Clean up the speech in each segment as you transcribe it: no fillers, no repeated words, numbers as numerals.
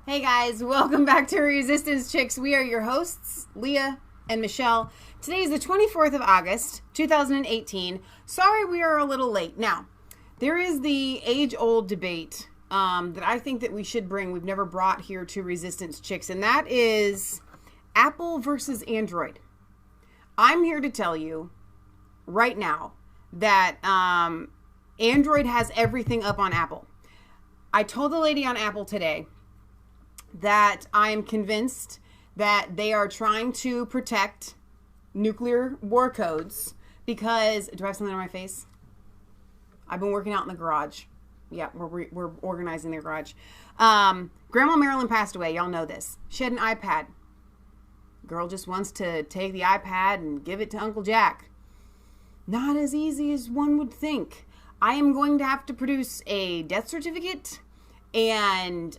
Hey guys, welcome back to Resistance Chicks. We are your hosts, Leah and Michelle. Today is the 24th of August, 2018. Sorry we are a little late. Now, there is the age-old debate that I think that we should bring, we've never brought here to Resistance Chicks, and that is Apple versus Android. I'm here to tell you right now that Android has everything up on Apple. I told the lady on Apple today that I am convinced that they are trying to protect nuclear war codes because... Do I have something on my face? I've been working out in the garage. Yeah, we're organizing their garage. Grandma Marilyn passed away. Y'all know this. She had an iPad. Girl just wants to take the iPad and give it to Uncle Jack. Not as easy as one would think. I am going to have to produce a death certificate and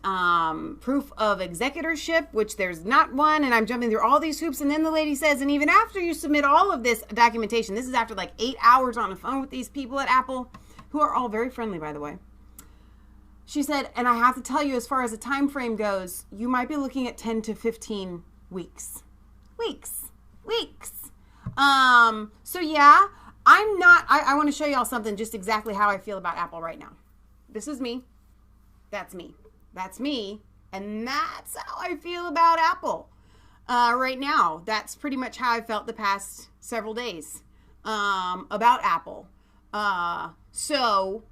proof of executorship, which there's not one, and I'm jumping through all these hoops. And then the lady says, and even after you submit all of this documentation, this is after like 8 hours on the phone with these people at Apple, who are all very friendly, by the way. She said, and I have to tell you, as far as the time frame goes, you might be looking at 10 to 15 weeks. Weeks. So yeah, I'm not, I want to show y'all something, just exactly how I feel about Apple right now. This is me. That's me. That's me. And that's how I feel about Apple right now. That's pretty much how I felt the past several days about Apple. So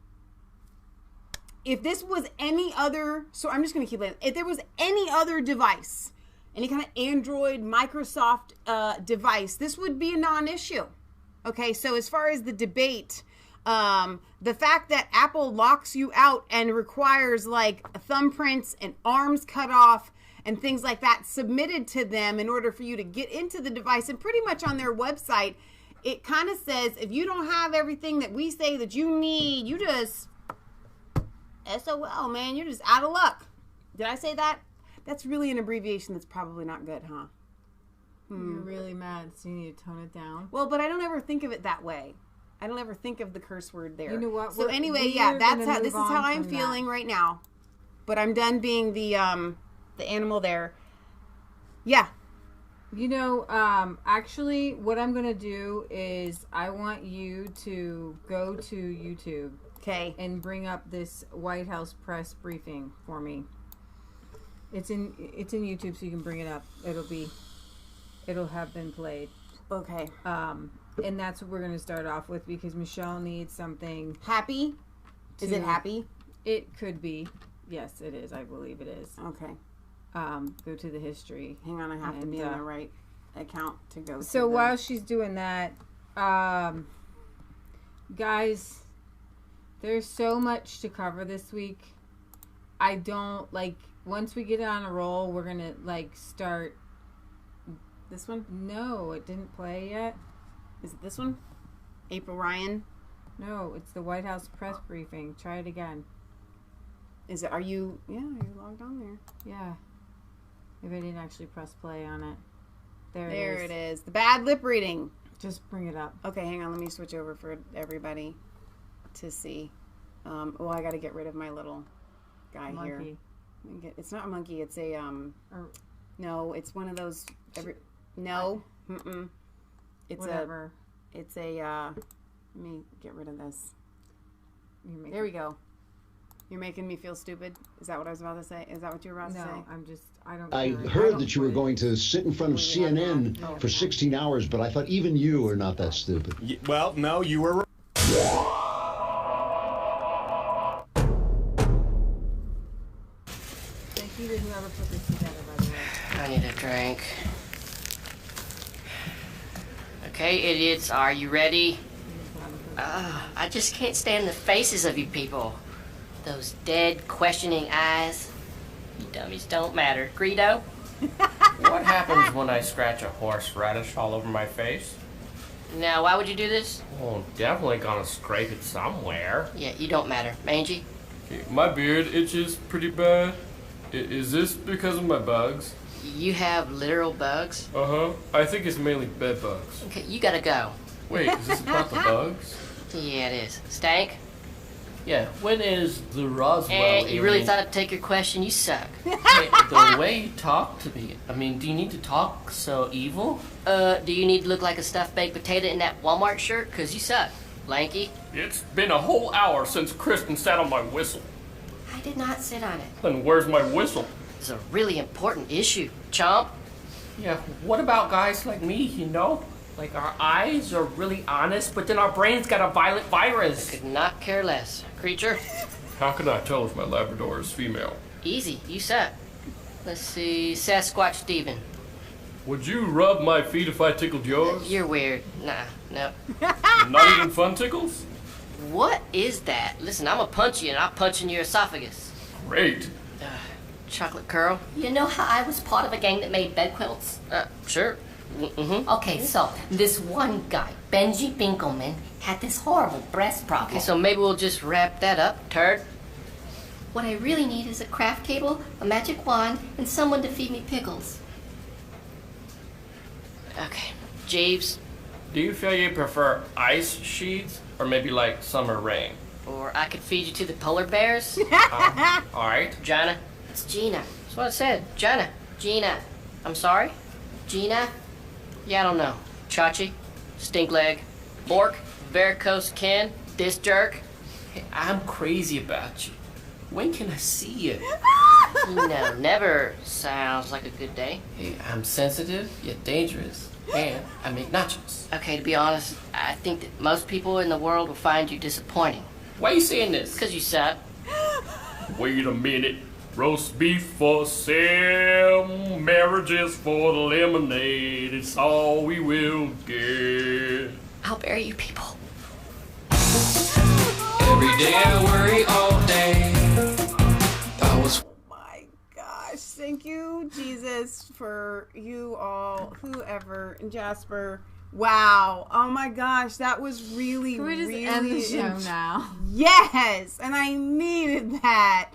if this was any other, so I'm just going to keep it. If there was any other device, any kind of Android, Microsoft device, this would be a non-issue. Okay, so as far as the debate, the fact that Apple locks you out and requires like thumbprints and arms cut off and things like that submitted to them in order for you to get into the device, and pretty much on their website, it kind of says, if you don't have everything that we say that you need, you just SOL, man, you're just out of luck. Did I say that? That's really an abbreviation that's probably not good, huh? You're really mad, so you need to tone it down. Well, but I don't ever think of it that way. I don't ever think of the curse word there. You know what? So anyway, yeah, this is how I'm feeling right now. But I'm done being the animal there. Yeah. You know, actually, what I'm going to do is I want you to go to YouTube. Okay. And bring up this White House press briefing for me. It's in YouTube, so you can bring it up. It'll have been played. Okay. And that's what we're going to start off with because Michelle needs something. Happy? Is it happy? It could be. Yes, it is. I believe it is. Okay. Go to the history. Hang on, I have to be on the right account to go. So while she's doing that, guys, there's so much to cover this week. I don't, once we get on a roll, we're going to, start. This one? No, it didn't play yet. Is it this one? April Ryan? No, it's the White House press briefing. Try it again. Are you logged on there? Yeah. Maybe I didn't actually press play on it. There it is. The bad lip reading. Just bring it up. Okay, hang on. Let me switch over for everybody to see. I got to get rid of my little guy monkey. Here. It's not a monkey. It's a, no, it's one of those, It's whatever. Let me get rid of this. There we go. You're making me feel stupid? Is that what I was about to say? Is that what you were about to say? No, I heard that you were going to sit in front of CNN for 16 hours, but I thought even you are not that stupid. Well, no, you were. Thank you to whoever put this together, by the way. I need a drink. Okay, idiots, are you ready? I just can't stand the faces of you people. Those dead, questioning eyes. You dummies don't matter. Greedo? What happens when I scratch a horseradish all over my face? Now, why would you do this? Well, definitely gonna scrape it somewhere. Yeah, you don't matter. Mangy? My beard itches pretty bad. Is this because of my bugs? You have literal bugs? Uh-huh. I think it's mainly bed bugs. Okay, you gotta go. Wait, is this about the bugs? Yeah, it is. Stank? Yeah, when is the Roswell And you really alien- thought I'd take your question? You suck. Hey, the way you talk to me, I mean, do you need to talk so evil? Do you need to look like a stuffed baked potato in that Walmart shirt? 'Cause you suck, lanky. It's been a whole hour since Kristen sat on my whistle. I did not sit on it. Then where's my whistle? It's a really important issue, chomp. Yeah, what about guys like me, you know? Like, our eyes are really honest, but then our brain's got a violent virus. Could not care less. Creature? How can I tell if my Labrador is female? Easy, you suck. Let's see, Sasquatch Steven. Would you rub my feet if I tickled yours? You're weird. Nah, no. Not even fun tickles? What is that? Listen, I'm gonna punch you and I'll punch in your esophagus. Great. Chocolate curl? You know how I was part of a gang that made bed quilts? Sure. Mm-hmm. Okay, so this one guy, Benji Binkelman, had this horrible breast problem. Okay, so maybe we'll just wrap that up, turd. What I really need is a craft table, a magic wand, and someone to feed me pickles. Okay. Jeeves, Do you feel you prefer ice sheets or maybe like summer rain? or I could feed you to the polar bears. All right. Gina. It's Gina. That's what I said. Gina. Gina. I'm sorry? Gina? Yeah, I don't know. Chachi? Stink leg? Bork? Varicose Ken? This jerk? Hey, I'm crazy about you. When can I see you? You know, never sounds like a good day. Hey, I'm sensitive yet dangerous, and I make nachos. Okay, to be honest, I think that most people in the world will find you disappointing. Why are you saying this? Because you suck. Wait a minute. Roast beef for sale, marriages for the lemonade. It's all we will get. I'll bury you people. Every day I worry all day. I was My gosh, thank you, Jesus, for you all, whoever, and Jasper. Wow. Oh my gosh, that was really, Can we just really end the show now? Yes, and I needed that.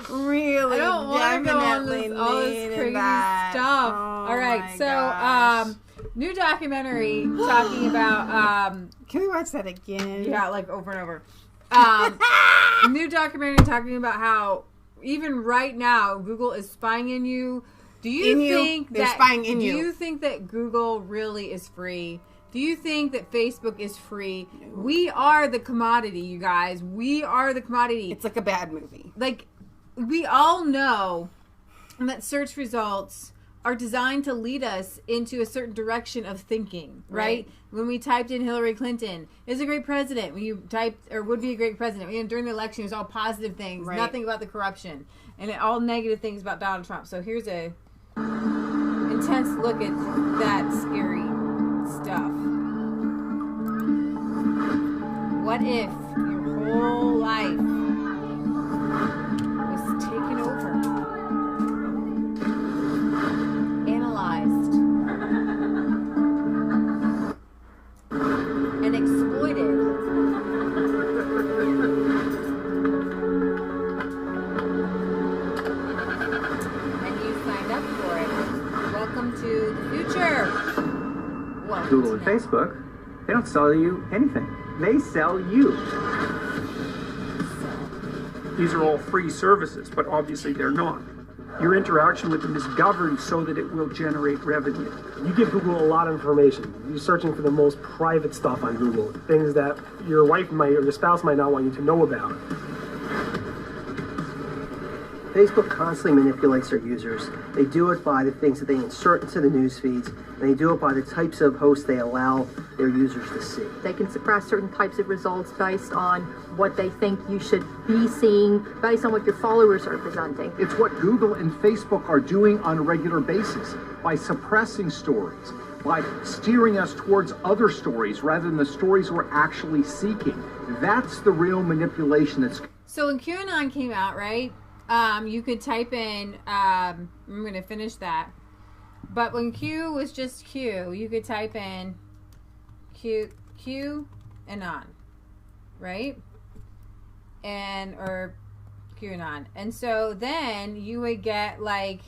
Really, I don't want to go on definitely this, all this needed crazy that. stuff. Oh All right, my so gosh. new documentary talking about Can we watch that again? yeah, like over and over. New documentary talking about how even right now Google is spying in you. Do you think They're that spying in you. Do you think that Google really is free? Do you think that Facebook is free? No. We are the commodity, you guys. We are the commodity. It's like a bad movie. Like, we all know that search results are designed to lead us into a certain direction of thinking, right? When we typed in Hillary Clinton is a great president, when you typed, or would be a great president, during the election, it was all positive things, nothing about the corruption, and all negative things about Donald Trump. So here's a intense look at that scary stuff. What if your whole life was taken over, analyzed, and exploited? And you signed up for it. Welcome to the future. Welcome Google to and now. Facebook, they don't sell you anything. They sell you. These are all free services, but obviously they're not. Your interaction with them is governed so that it will generate revenue. You give Google a lot of information. You're searching for the most private stuff on Google, things that your wife might or your spouse might not want you to know about. Facebook constantly manipulates their users. They do it by the things that they insert into the news feeds, and they do it by the types of hosts they allow their users to see. They can suppress certain types of results based on what they think you should be seeing, based on what your followers are presenting. It's what Google and Facebook are doing on a regular basis by suppressing stories, by steering us towards other stories rather than the stories we're actually seeking. That's the real manipulation that's... So when QAnon came out, right? You could type in, I'm going to finish that. But when Q was just Q, you could type in Q and on, right? Or QAnon. And so then you would get like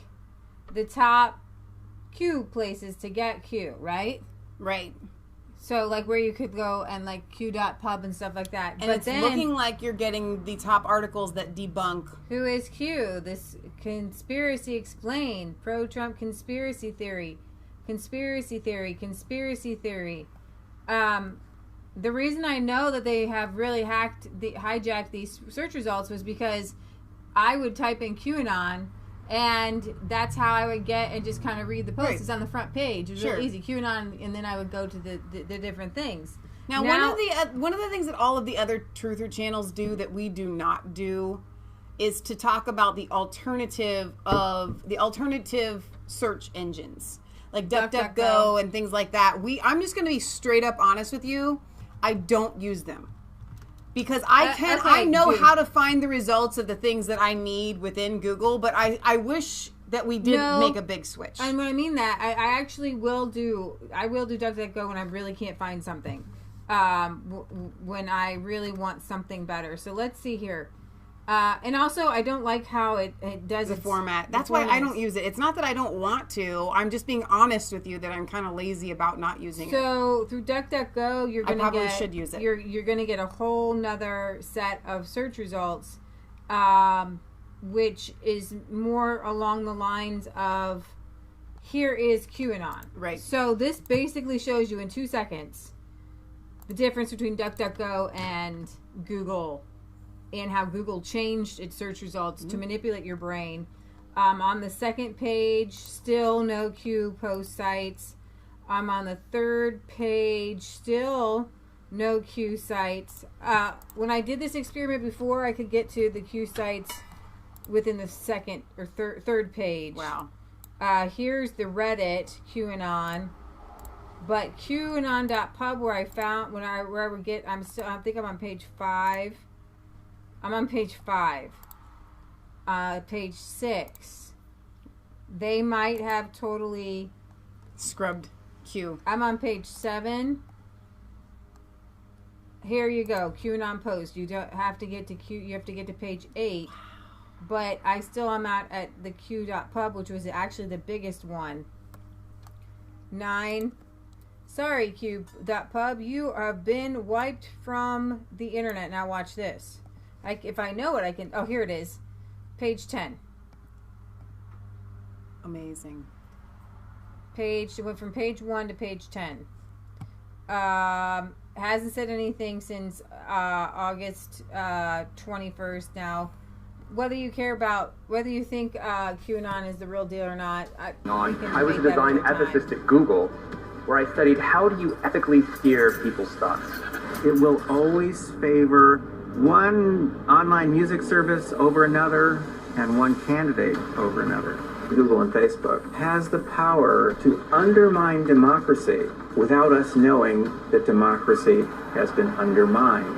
the top Q places to get Q, right? Right. So, like, where you could go and, like, Q.pub and stuff like that. And but it's then, looking like you're getting the top articles that debunk. Who is Q? This conspiracy explained. Pro-Trump conspiracy theory. Conspiracy theory. Conspiracy theory. The reason I know that they have really hijacked these search results was because I would type in QAnon, and that's how I would get and just kind of read the post. Right. It's on the front page. It was Sure. real easy. QAnon, and then I would go to the different things. Now, one of the things that all of the other truther channels do that we do not do is to talk about the alternative search engines, like DuckDuckGo and things like that. I'm just going to be straight up honest with you. I don't use them. Because I know how to find the results of the things that I need within Google, but I wish that we did make a big switch. And when I mean that, I actually will do DuckDuckGo when I really can't find something. When I really want something better. So let's see here. And also, I don't like how it does the format. That's why I don't use it. It's not that I don't want to. I'm just being honest with you that I'm kind of lazy about not using it. So through DuckDuckGo, you're going to probably should use it. You're going to get a whole nother set of search results, which is more along the lines of here is QAnon. Right. So this basically shows you in 2 seconds the difference between DuckDuckGo and Google, and how Google changed its search results to manipulate your brain. On the second page, still no Q post sites. On the third page, still no Q sites. When I did this experiment before, I could get to the Q sites within the second or third page. Wow. Here's the Reddit QAnon. But QAnon.pub, where I found, where I would get, I think I'm on page 5. I'm on page 5. Page 6. They might have totally scrubbed Q. I'm on page 7. Here you go. QAnon post. You don't have to get to Q. You have to get to page 8. But I still am at the Q.pub, which was actually the biggest one. 9. Sorry, Q.pub. You have been wiped from the internet. Now watch this. If I know it, I can... Oh, here it is. Page 10. Amazing. It went from page 1 to page 10. Hasn't said anything since August 21st now. Whether you think QAnon is the real deal or not... I was a design ethicist at Google, where I studied how do you ethically steer people's thoughts. It will always favor one online music service over another and one candidate over another. Google and Facebook has the power to undermine democracy without us knowing that democracy has been undermined.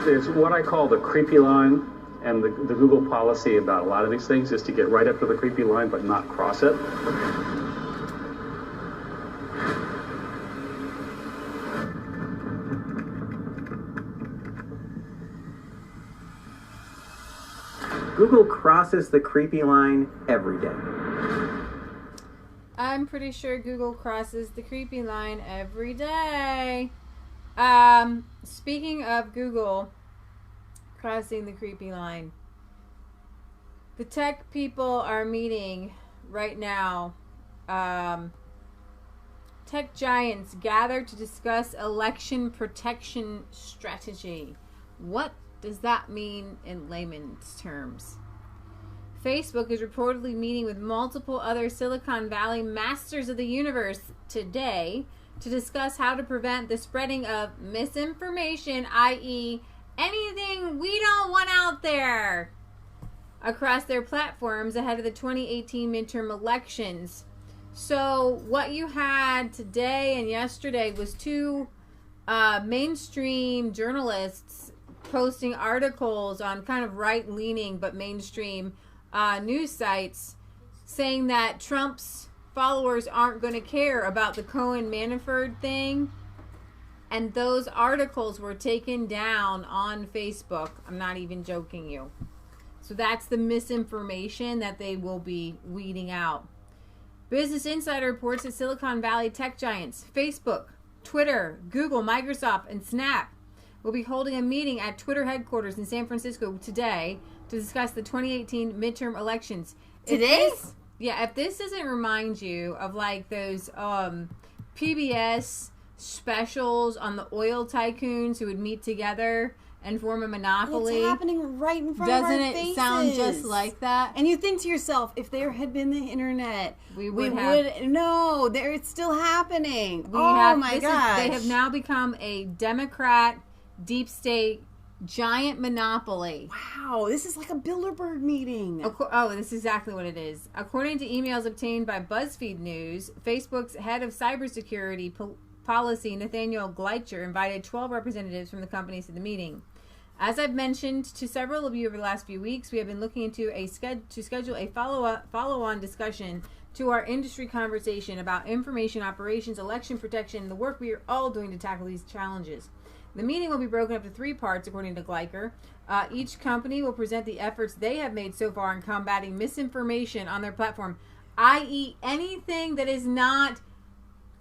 There's what I call the creepy line, and the Google policy about a lot of these things is to get right up to the creepy line but not cross it. Google crosses the creepy line every day. I'm pretty sure Google crosses the creepy line every day. Speaking of Google crossing the creepy line, the tech people are meeting right now. Tech giants gather to discuss election protection strategy. What does that mean in layman's terms? Facebook is reportedly meeting with multiple other Silicon Valley masters of the universe today to discuss how to prevent the spreading of misinformation, i.e., anything we don't want out there, across their platforms ahead of the 2018 midterm elections. So what you had today and yesterday was two mainstream journalists posting articles on kind of right-leaning but mainstream news sites saying that Trump's followers aren't going to care about the Cohen Manafort thing, and those articles were taken down on Facebook. I'm not even joking you. So that's the misinformation that they will be weeding out. Business Insider reports that Silicon Valley tech giants Facebook, Twitter, Google, Microsoft, and Snap will be holding a meeting at Twitter headquarters in San Francisco today to discuss the 2018 midterm elections. Today? If this doesn't remind you of like those PBS specials on the oil tycoons who would meet together and form a monopoly. It's happening right in front of our faces. Doesn't it sound just like that? And you think to yourself, if there had been the internet, we would have. No, it's still happening. My gosh. They have now become a Democrat, deep state, giant monopoly. Wow, this is like a Bilderberg meeting. This is exactly what it is. According to emails obtained by BuzzFeed News, Facebook's head of cybersecurity policy, Nathaniel Gleicher, invited 12 representatives from the companies to the meeting. As I've mentioned to several of you over the last few weeks, we have been looking into to schedule a follow-on discussion to our industry conversation about information operations, election protection, and the work we are all doing to tackle these challenges. The meeting will be broken up to 3 parts, according to Gleicher. Each company will present the efforts they have made so far in combating misinformation on their platform, i.e. anything that is not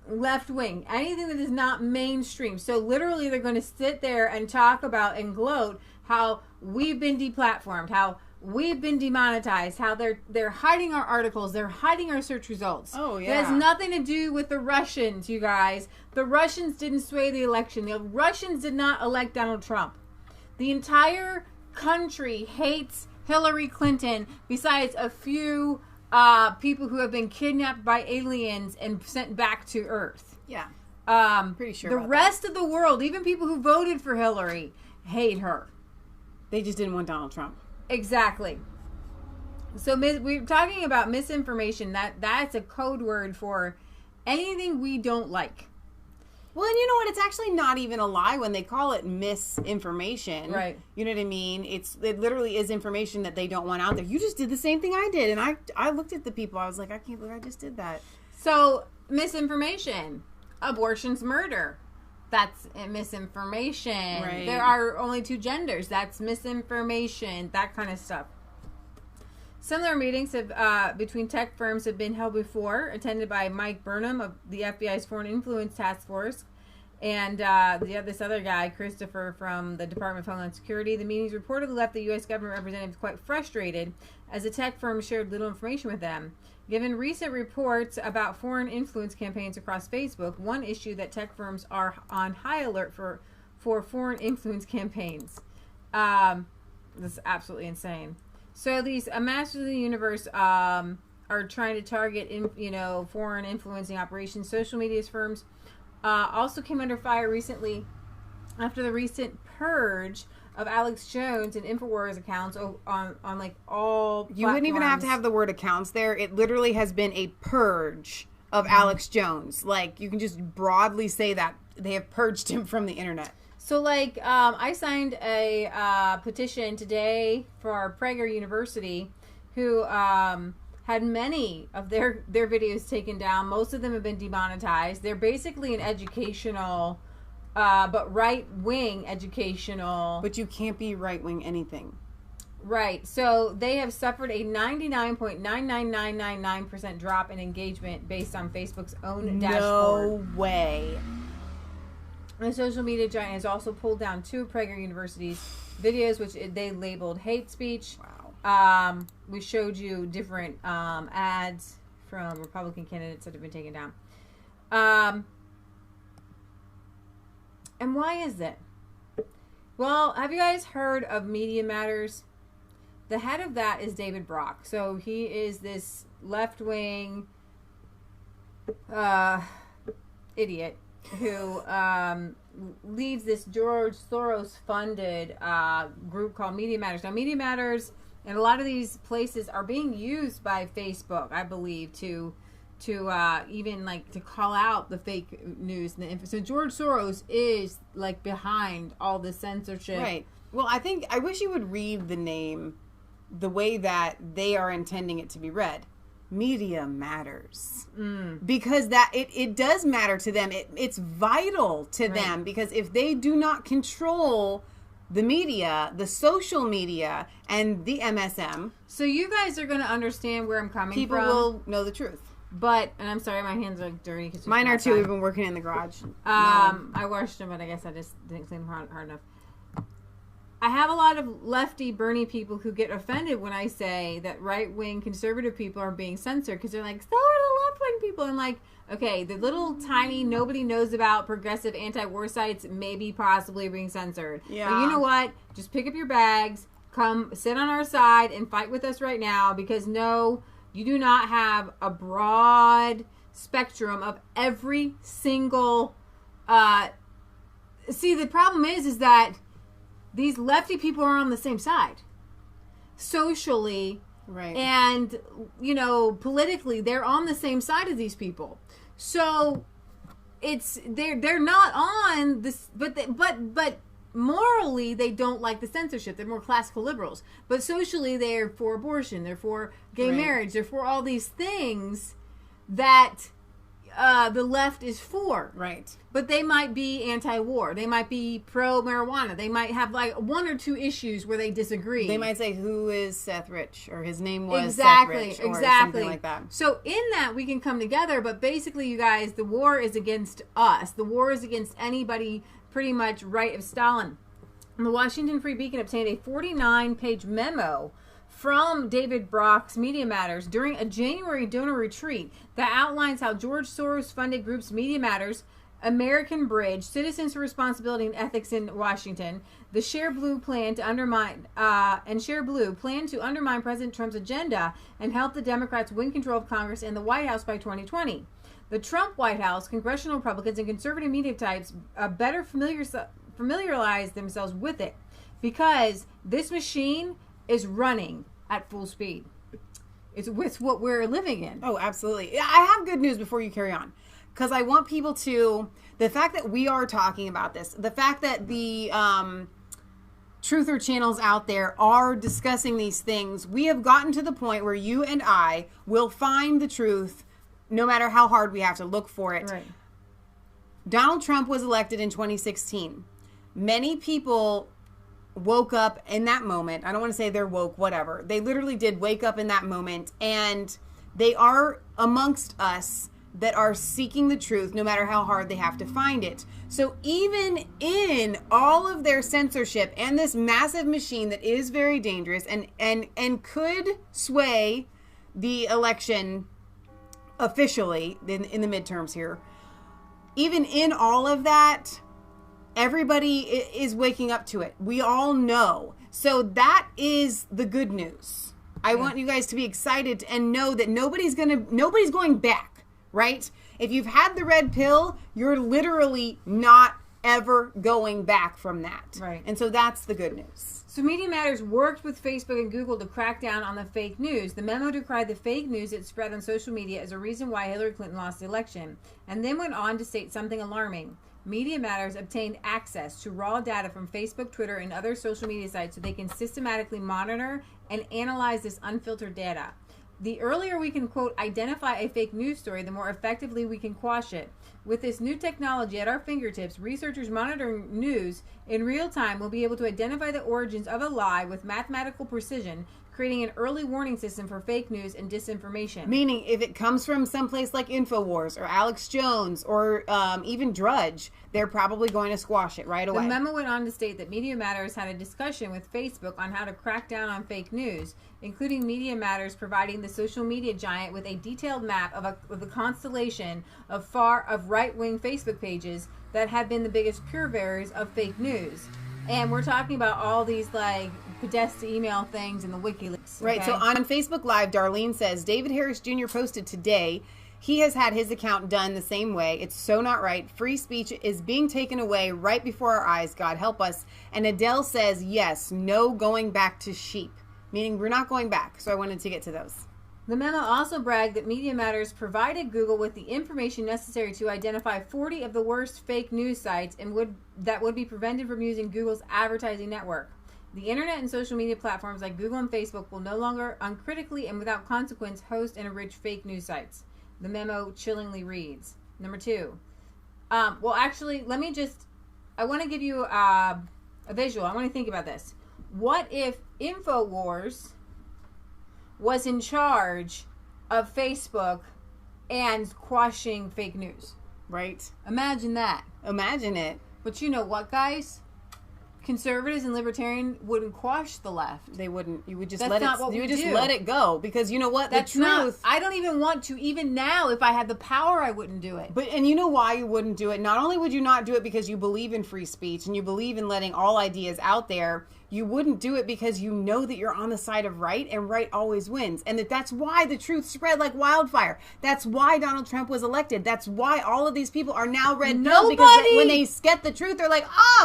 left-wing, anything that is not mainstream. So literally they're going to sit there and talk about and gloat how we've been deplatformed, how we've been demonetized, how they're hiding our articles, they're hiding our search results. Oh, yeah. It has nothing to do with the Russians, you guys. The Russians didn't sway the election. The Russians did not elect Donald Trump. The entire country hates Hillary Clinton, besides a few people who have been kidnapped by aliens and sent back to Earth. Yeah. Pretty sure the about rest of the world, even people who voted for Hillary, hate her. They just didn't want Donald Trump. Exactly. So we're talking about misinformation. That's a code word for anything we don't like. Well, and you know what? It's actually not even a lie when they call it misinformation. Right. You know what I mean? It literally is information that they don't want out there. You just did the same thing I did. And I looked at the people. I was like, I can't believe I just did that. So, misinformation. Abortion's murder. That's misinformation. Right. There are only 2 genders. That's misinformation. That kind of stuff. Similar meetings between tech firms have been held before, attended by Mike Burnham of the FBI's Foreign Influence Task Force and this other guy, Christopher, from the Department of Homeland Security. The meetings reportedly left the U.S. government representatives quite frustrated as the tech firms shared little information with them. Given recent reports about foreign influence campaigns across Facebook, one issue that tech firms are on high alert for foreign influence campaigns. This is absolutely insane. So these Masters of the Universe are trying to target foreign influencing operations. Social media firms also came under fire recently after the recent purge of Alex Jones and InfoWars accounts on like all platforms. You wouldn't even have to have the word accounts there. It literally has been a purge of Alex Jones. Like, you can just broadly say that they have purged him from the internet. So, like, I signed a petition today for our Prager University, who had many of their videos taken down. Most of them have been demonetized. They're basically an educational, but right-wing educational. But you can't be right-wing anything. Right. So, they have suffered a 99.99999% drop in engagement based on Facebook's own dashboard. No way. The social media giant has also pulled down 2 Prager University's videos, which they labeled hate speech. Wow. We showed you different ads from Republican candidates that have been taken down. And why is it? Well, have you guys heard of Media Matters? The head of that is David Brock. So he is this left-wing idiot who leads this George Soros-funded group called Media Matters. Now, Media Matters and a lot of these places are being used by Facebook, I believe, to even like to call out the fake news and the info. So George Soros is like behind all the censorship. Right. Well, I wish you would read the name the way that they are intending it to be read. Media Matters. Because that it does matter to them. It's vital to them, because if they do not control the media, the social media, and the MSM, so you guys are going to understand where I'm coming from. People will know the truth. But, and I'm sorry, my hands are dirty. Cause mine are too. We've been working in the garage. I washed them, but I guess I just didn't clean them hard enough. I have a lot of lefty Bernie people who get offended when I say that right-wing conservative people are being censored because they're like, so are the left-wing people. And like, okay, the little tiny nobody knows about progressive anti-war sites maybe possibly being censored. Yeah. But you know what? Just pick up your bags, come sit on our side and fight with us right now because no, you do not have a broad spectrum of every single... See, the problem is that these lefty people are on the same side. Socially, right, and, you know, politically, they're on the same side of these people. So it's they're not on this, but morally they don't like the censorship. They're more classical liberals. But socially they're for abortion, they're for gay marriage, they're for all these things that the left is for. Right. But they might be anti-war. They might be pro-marijuana. They might have like one or two issues where they disagree. They might say, who is Seth Rich? Or his name was exactly, Seth Rich. Or exactly. something like that. So in that, we can come together. But basically, you guys, the war is against us. The war is against anybody pretty much right of Stalin. And the Washington Free Beacon obtained a 49-page memo from David Brock's Media Matters during a January donor retreat that outlines how George Soros-funded groups Media Matters, American Bridge, Citizens for Responsibility and Ethics in Washington, the Share Blue plan to undermine President Trump's agenda and help the Democrats win control of Congress and the White House by 2020. The Trump White House, congressional Republicans, and conservative media types better familiarize themselves with it because this machine is running at full speed. It's with what we're living in. Oh, absolutely. I have good news before you carry on. Because I want people to, the fact that we are talking about this, the fact that the truther channels out there are discussing these things, we have gotten to the point where you and I will find the truth no matter how hard we have to look for it. Right. Donald Trump was elected in 2016. Many people woke up in that moment. I don't want to say they're woke, whatever. They literally did wake up in that moment, and they are amongst us that are seeking the truth no matter how hard they have to find it. So even in all of their censorship and this massive machine that is very dangerous and could sway the election officially in the midterms here, even in all of that, everybody is waking up to it. We all know. So that is the good news. I want you guys to be excited and know that nobody's going back, right? If you've had the red pill, you're literally not ever going back from that. Right. And so that's the good news. So Media Matters worked with Facebook and Google to crack down on the fake news. The memo decried the fake news that spread on social media as a reason why Hillary Clinton lost the election, and then went on to state something alarming. Media Matters obtained access to raw data from Facebook, Twitter, and other social media sites so they can systematically monitor and analyze this unfiltered data. The earlier we can, quote, identify a fake news story, the more effectively we can quash it. With this new technology at our fingertips, researchers monitoring news in real time will be able to identify the origins of a lie with mathematical precision, creating an early warning system for fake news and disinformation. Meaning, if it comes from someplace like InfoWars or Alex Jones or even Drudge, they're probably going to squash it right away. The memo went on to state that Media Matters had a discussion with Facebook on how to crack down on fake news, including Media Matters providing the social media giant with a detailed map of the constellation of right-wing Facebook pages that had been the biggest purveyors of fake news. And we're talking about all these, like, Podesta email things and the WikiLeaks. Right, so on Facebook Live, Darlene says, David Harris Jr. posted today, he has had his account done the same way. It's so not right. Free speech is being taken away right before our eyes. God help us. And Adele says, yes, no going back to sheep. Meaning we're not going back. So I wanted to get to those. The memo also bragged that Media Matters provided Google with the information necessary to identify 40 of the worst fake news sites and that would be prevented from using Google's advertising network. The internet and social media platforms like Google and Facebook will no longer uncritically and without consequence host and enrich fake news sites. The memo chillingly reads. Number 2. Well, actually, I want to give you a visual. I want to think about this. What if InfoWars was in charge of Facebook and quashing fake news. Right. Imagine that. Imagine it. But you know what, guys? Conservatives and libertarian wouldn't quash the left. They wouldn't. You would just That's let not it. what You we would just do. let it go because you know what? That's the truth. I don't even want to. Even now, if I had the power, I wouldn't do it. But and you know why you wouldn't do it? Not only would you not do it because you believe in free speech and you believe in letting all ideas out there, you wouldn't do it because you know that you're on the side of right and right always wins. And that's why the truth spread like wildfire. That's why Donald Trump was elected. That's why all of these people are now red pilled because when they get the truth, they're like,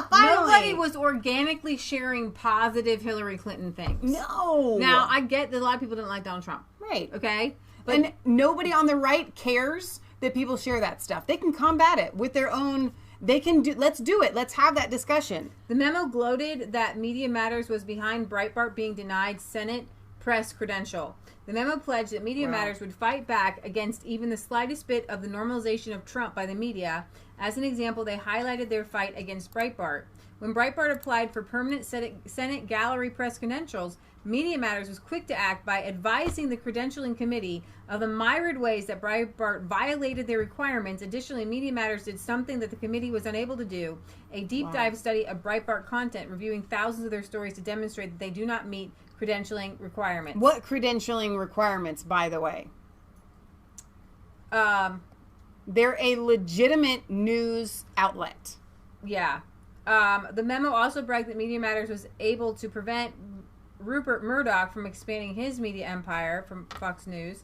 finally. Nobody was organically sharing positive Hillary Clinton things. No. Now, I get that a lot of people don't like Donald Trump. Right. Okay? But And nobody on the right cares that people share that stuff. They can combat it with their own... Let's do it. Let's have that discussion. the memo gloated that Media Matters was behind Breitbart being denied Senate press credential. The memo pledged that Media Matters would fight back against even the slightest bit of the normalization of Trump by the media. As an example, they highlighted their fight against Breitbart. When Breitbart applied for permanent Senate gallery press credentials, Media Matters was quick to act by advising the credentialing committee of the myriad ways that Breitbart violated their requirements. Additionally, Media Matters did something that the committee was unable to do, a deep dive study of Breitbart content, reviewing thousands of their stories to demonstrate that they do not meet credentialing requirements. What credentialing requirements, by the way? They're a legitimate news outlet. Yeah. The memo also bragged that Media Matters was able to prevent Rupert Murdoch from expanding his media empire from Fox News.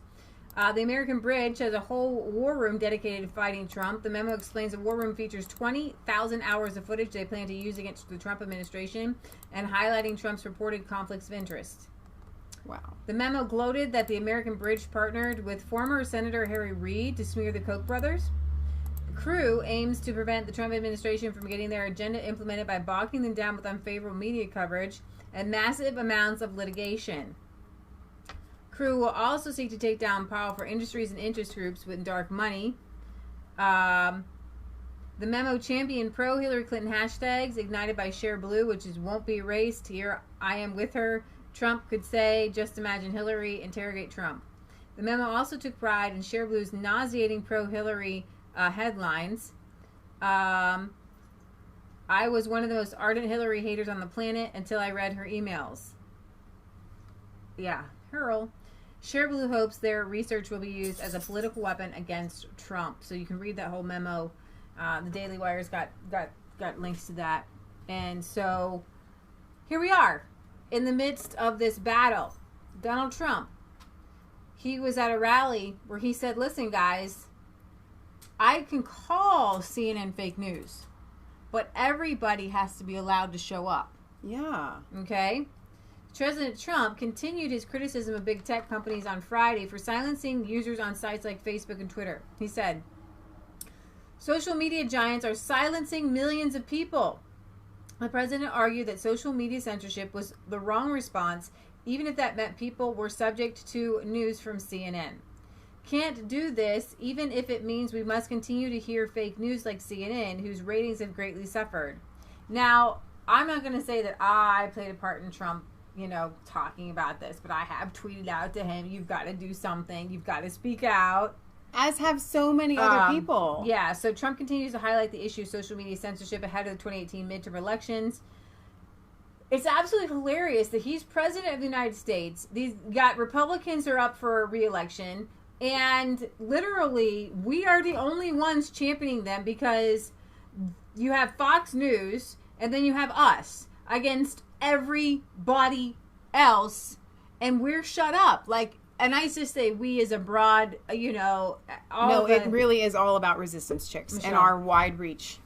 The American Bridge has a whole war room dedicated to fighting Trump. The memo explains the war room features 20,000 hours of footage they plan to use against the Trump administration and highlighting Trump's reported conflicts of interest. Wow. The memo gloated that the American Bridge partnered with former Senator Harry Reid to smear the Koch brothers. The crew aims to prevent the Trump administration from getting their agenda implemented by bogging them down with unfavorable media coverage and massive amounts of litigation. Crew will also seek to take down powerful industries and interest groups with dark money. The memo championed pro-Hillary Clinton hashtags ignited by Share Blue, which is won't be erased. Here I am with her. Trump could say, just imagine Hillary, interrogate Trump. The memo also took pride in Share Blue's nauseating pro-Hillary headlines. I was one of the most ardent Hillary haters on the planet until I read her emails. Yeah, Hurl. Share Blue hopes their research will be used as a political weapon against Trump. So you can read that whole memo. The Daily Wire's got links to that. And so here we are in the midst of this battle. Donald Trump, he was at a rally where he said, listen, guys, I can call CNN fake news, but everybody has to be allowed to show up. Yeah. Okay? President Trump continued his criticism of big tech companies on Friday for silencing users on sites like Facebook and Twitter. He said, social media giants are silencing millions of people. The president argued that social media censorship was the wrong response, even if that meant people were subject to news from CNN. Can't do this, even if it means we must continue to hear fake news like CNN, whose ratings have greatly suffered. Now, I'm not going to say that I played a part in Trump, talking about this, but I have tweeted out to him, you've got to do something, you've got to speak out. As have so many other people. Yeah, so Trump continues to highlight the issue of social media censorship ahead of the 2018 midterm elections. It's absolutely hilarious that he's president of the United States. These got Republicans are up for re-election, and literally we are the only ones championing them because you have Fox News and then you have us against everybody else, and we're shut up. And I just say we as a broad, it really is all about resistance chicks, Michelle, and our wide reach.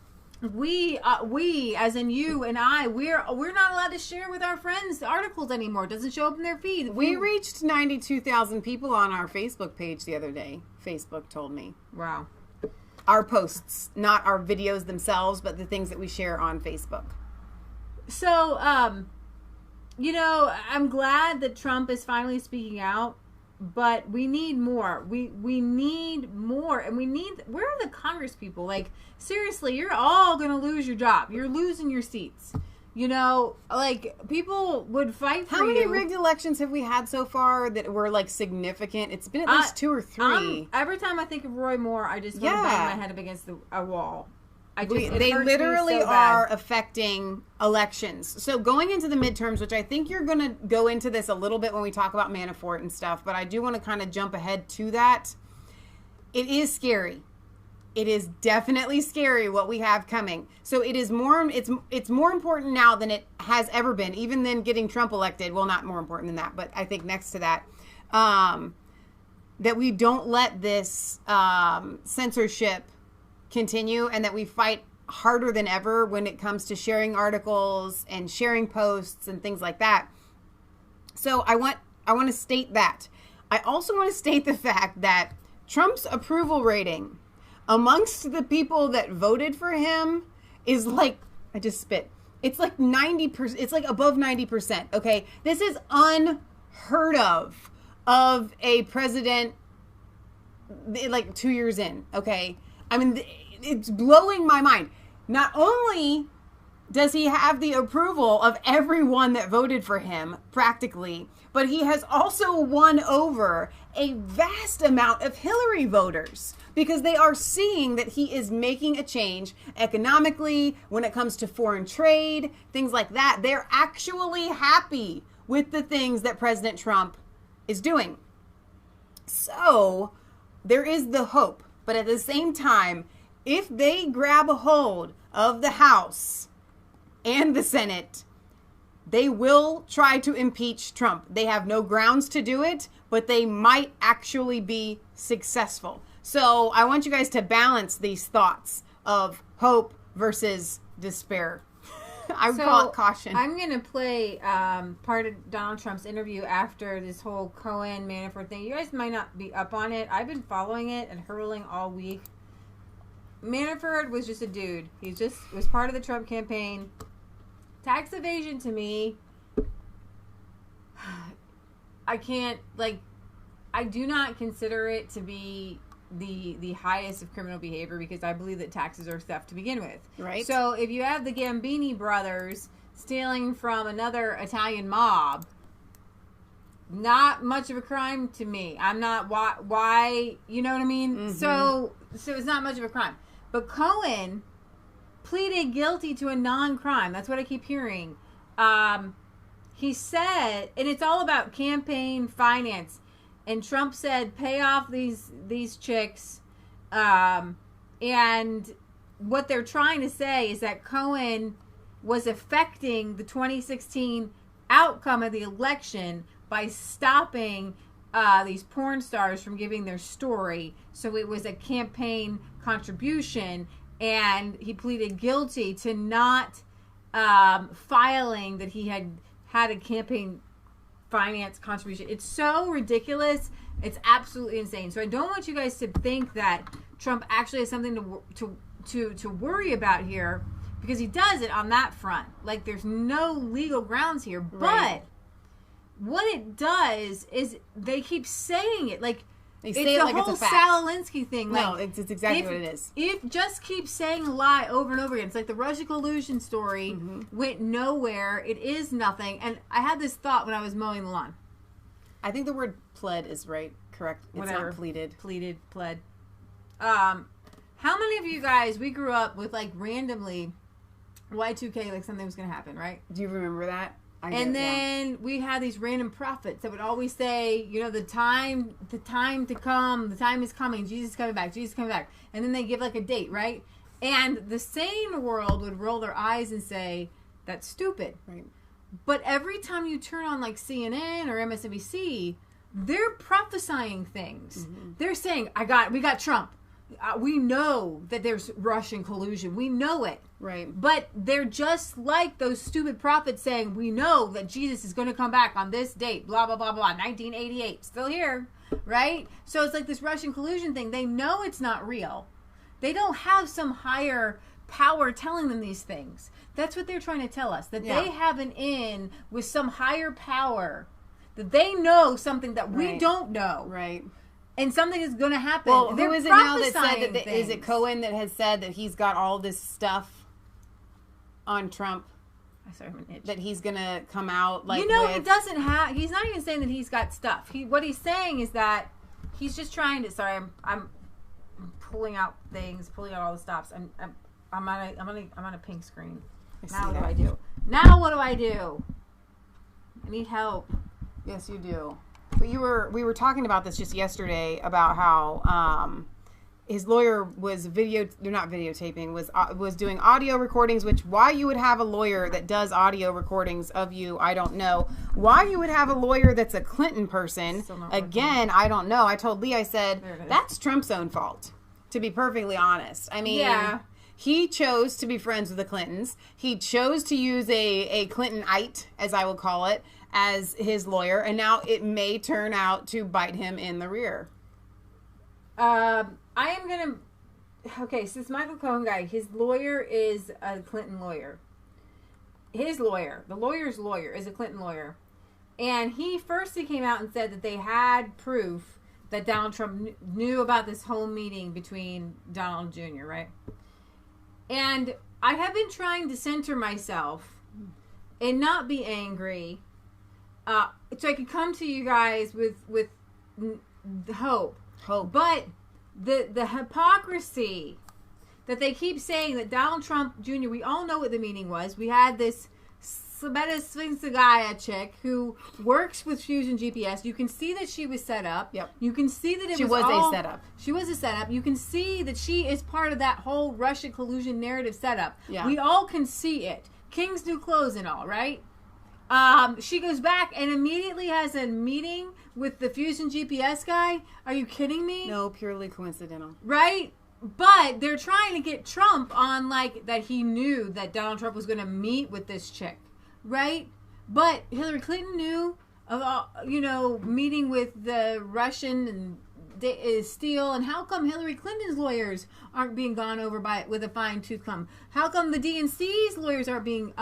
We, as in you and I, we're not allowed to share with our friends the articles anymore. It doesn't show up in their feed. We reached 92,000 people on our Facebook page the other day. Facebook told me. Wow. Our posts, not our videos themselves, but the things that we share on Facebook. So, I'm glad that Trump is finally speaking out. But we need more. We need more. And where are the Congress people? Seriously, you're all going to lose your job. You're losing your seats. You know, like, people would fight for How many you. rigged elections have we had so far that were, like, significant? It's been at least 2 or 3. Every time I think of Roy Moore, I just want to bang my head up against a wall. They literally are affecting elections. So going into the midterms, which I think you're going to go into this a little bit when we talk about Manafort and stuff, but I do want to kind of jump ahead to that. It is scary. It is definitely scary what we have coming. So it is more. It's more important now than it has ever been. Even than getting Trump elected. Well, not more important than that, but I think next to that, that we don't let this censorship continue, and that we fight harder than ever when it comes to sharing articles and sharing posts and things like that. So I want to state that. I also want to state the fact that Trump's approval rating amongst the people that voted for him is like, I just spit. It's like 90%. It's like above 90%. Okay. This is unheard of a president like 2 years in. Okay. I mean, it's blowing my mind. Not only does he have the approval of everyone that voted for him, practically, but he has also won over a vast amount of Hillary voters because they are seeing that he is making a change economically when it comes to foreign trade, things like that. They're actually happy with the things that President Trump is doing. So there is the hope. But at the same time, if they grab a hold of the House and the Senate, they will try to impeach Trump. They have no grounds to do it, but they might actually be successful. So I want you guys to balance these thoughts of hope versus despair. I would call it caution. I'm going to play part of Donald Trump's interview after this whole Cohen Manafort thing. You guys might not be up on it. I've been following it and hurling all week. Manafort was just a dude. He just was part of the Trump campaign. Tax evasion to me, I can't, like, I do not consider it to be the highest of criminal behavior because I believe that taxes are theft to begin with. Right. So if you have the Gambini brothers stealing from another Italian mob, not much of a crime to me. I'm not, why, you know what I mean? Mm-hmm. So it's not much of a crime. But Cohen pleaded guilty to a non-crime. That's what I keep hearing. He said, and it's all about campaign finance. And Trump said, pay off these chicks. And what they're trying to say is that Cohen was affecting the 2016 outcome of the election by stopping these porn stars from giving their story. So it was a campaign contribution. And he pleaded guilty to not filing that he had a campaign finance contribution. It's so ridiculous. It's absolutely insane. So I don't want you guys to think that Trump actually has something to worry about here, because he does it on that front. Like, there's no legal grounds here. Right. But what it does is they keep saying it. Like, they say it like it's a fact. Sal Alinsky thing. No, like, it's exactly what it is. If just keep saying a lie over and over again. It's like the Russia collusion story went nowhere. It is nothing. And I had this thought when I was mowing the lawn. I think the word pled is right. Correct. It's Whatever. not pleaded. Pleaded, pled. How many of you guys, we grew up with, like, randomly Y2K, like something was going to happen, right? Do you remember that? And then we had these random prophets that would always say, you know, the time to come, the time is coming, Jesus is coming back, Jesus is coming back. And then they give like a date, right? And the sane world would roll their eyes and say, that's stupid. Right. But every time you turn on like CNN or MSNBC, they're prophesying things. Mm-hmm. They're saying, we got Trump. We know that there's Russian collusion. We know it. Right. But they're just like those stupid prophets saying, we know that Jesus is going to come back on this date, blah, blah, blah, blah, 1988. Still here, right? So it's like this Russian collusion thing. They know it's not real. They don't have some higher power telling them these things. That's what they're trying to tell us, that they have an in with some higher power, that they know something that we don't know. Right. And something is going to happen. Well, who is it now that said that? Is it Cohen that has said that he's got all this stuff on Trump? I that he's gonna come out like. He doesn't have. He's not even saying that he's got stuff. What he's saying is that he's just trying to. Sorry, I'm pulling out all the stops. I'm on a pink screen. Now what do I do? I need help. Yes, you do. But we were talking about this just yesterday about how his lawyer was was doing audio recordings. Which why you would have a lawyer that does audio recordings of you, I don't know. Why you would have a lawyer that's a Clinton person, again, I don't know. I told Lee, I said that's Trump's own fault. To be perfectly honest, I mean, he chose to be friends with the Clintons. He chose to use a Clintonite, as I will call it, as his lawyer, and now it may turn out to bite him in the rear. So this Michael Cohen guy, his lawyer is a Clinton lawyer. His lawyer, the lawyer's lawyer, is a Clinton lawyer. And he came out and said that they had proof that Donald Trump knew about this whole meeting between Donald Jr., right? And I have been trying to center myself and not be angry, so I could come to you guys with hope. But the hypocrisy that they keep saying that Donald Trump Jr., we all know what the meeting was. We had this Sphinxagaya chick who works with Fusion GPS. You can see that she was set up. Yep. You can see that she was a setup. She was a setup. You can see that she is part of that whole Russia collusion narrative setup. Yeah. We all can see it. King's new clothes and all, right? She goes back and immediately has a meeting with the Fusion GPS guy. Are you kidding me? No, purely coincidental. Right? But they're trying to get Trump on, like, that he knew that Donald Trump was going to meet with this chick. Right? But Hillary Clinton knew of, meeting with the Russian and Steele. And how come Hillary Clinton's lawyers aren't being gone over with a fine-tooth comb? How come the DNC's lawyers aren't being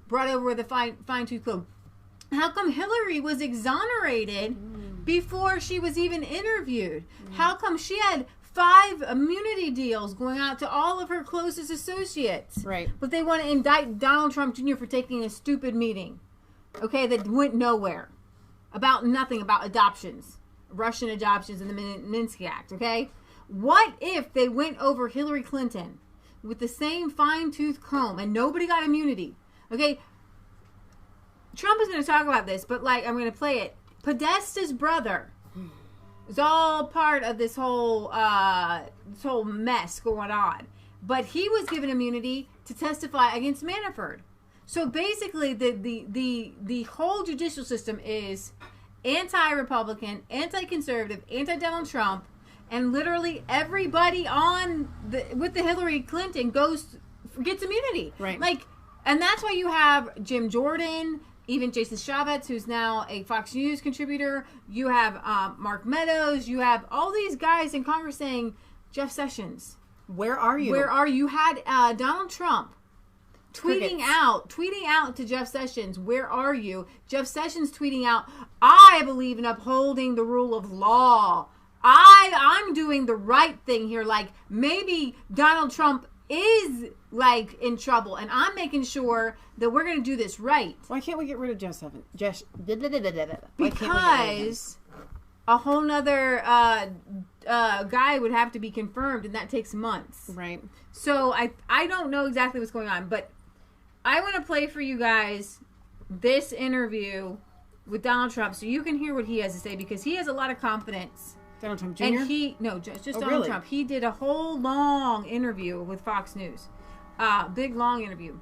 brought over with a fine-tooth comb? How come Hillary was exonerated before she was even interviewed? How come she had 5 immunity deals going out to all of her closest associates? Right. But they want to indict Donald Trump Jr. for taking a stupid meeting, okay, that went nowhere. About nothing, about adoptions. Russian adoptions in the Minsky Act, okay? What if they went over Hillary Clinton with the same fine-tooth comb and nobody got immunity? Okay, Trump is going to talk about this, but, like, I'm going to play it. Podesta's brother is all part of this whole mess going on. But he was given immunity to testify against Manafort. So basically, the whole judicial system is anti-Republican, anti-conservative, anti-Donald Trump, and literally everybody with the Hillary Clinton gets immunity. Right. Like, and that's why you have Jim Jordan, even Jason Chaffetz, who's now a Fox News contributor. You have Mark Meadows. You have all these guys in Congress saying, Jeff Sessions, where are you? Where are you? You had Donald Trump tweeting out to Jeff Sessions, where are you? Jeff Sessions tweeting out, I believe in upholding the rule of law. I'm doing the right thing here. Like, maybe Donald Trump is, like, in trouble, and I'm making sure that we're going to do this right. Why can't we get rid of Jeff Sessions? Because a whole nother guy would have to be confirmed, and that takes months. Right. So I don't know exactly what's going on, but I want to play for you guys this interview with Donald Trump so you can hear what he has to say, because he has a lot of confidence. Donald Trump Jr.? And just Donald Trump. He did a whole long interview with Fox News. Big, long interview.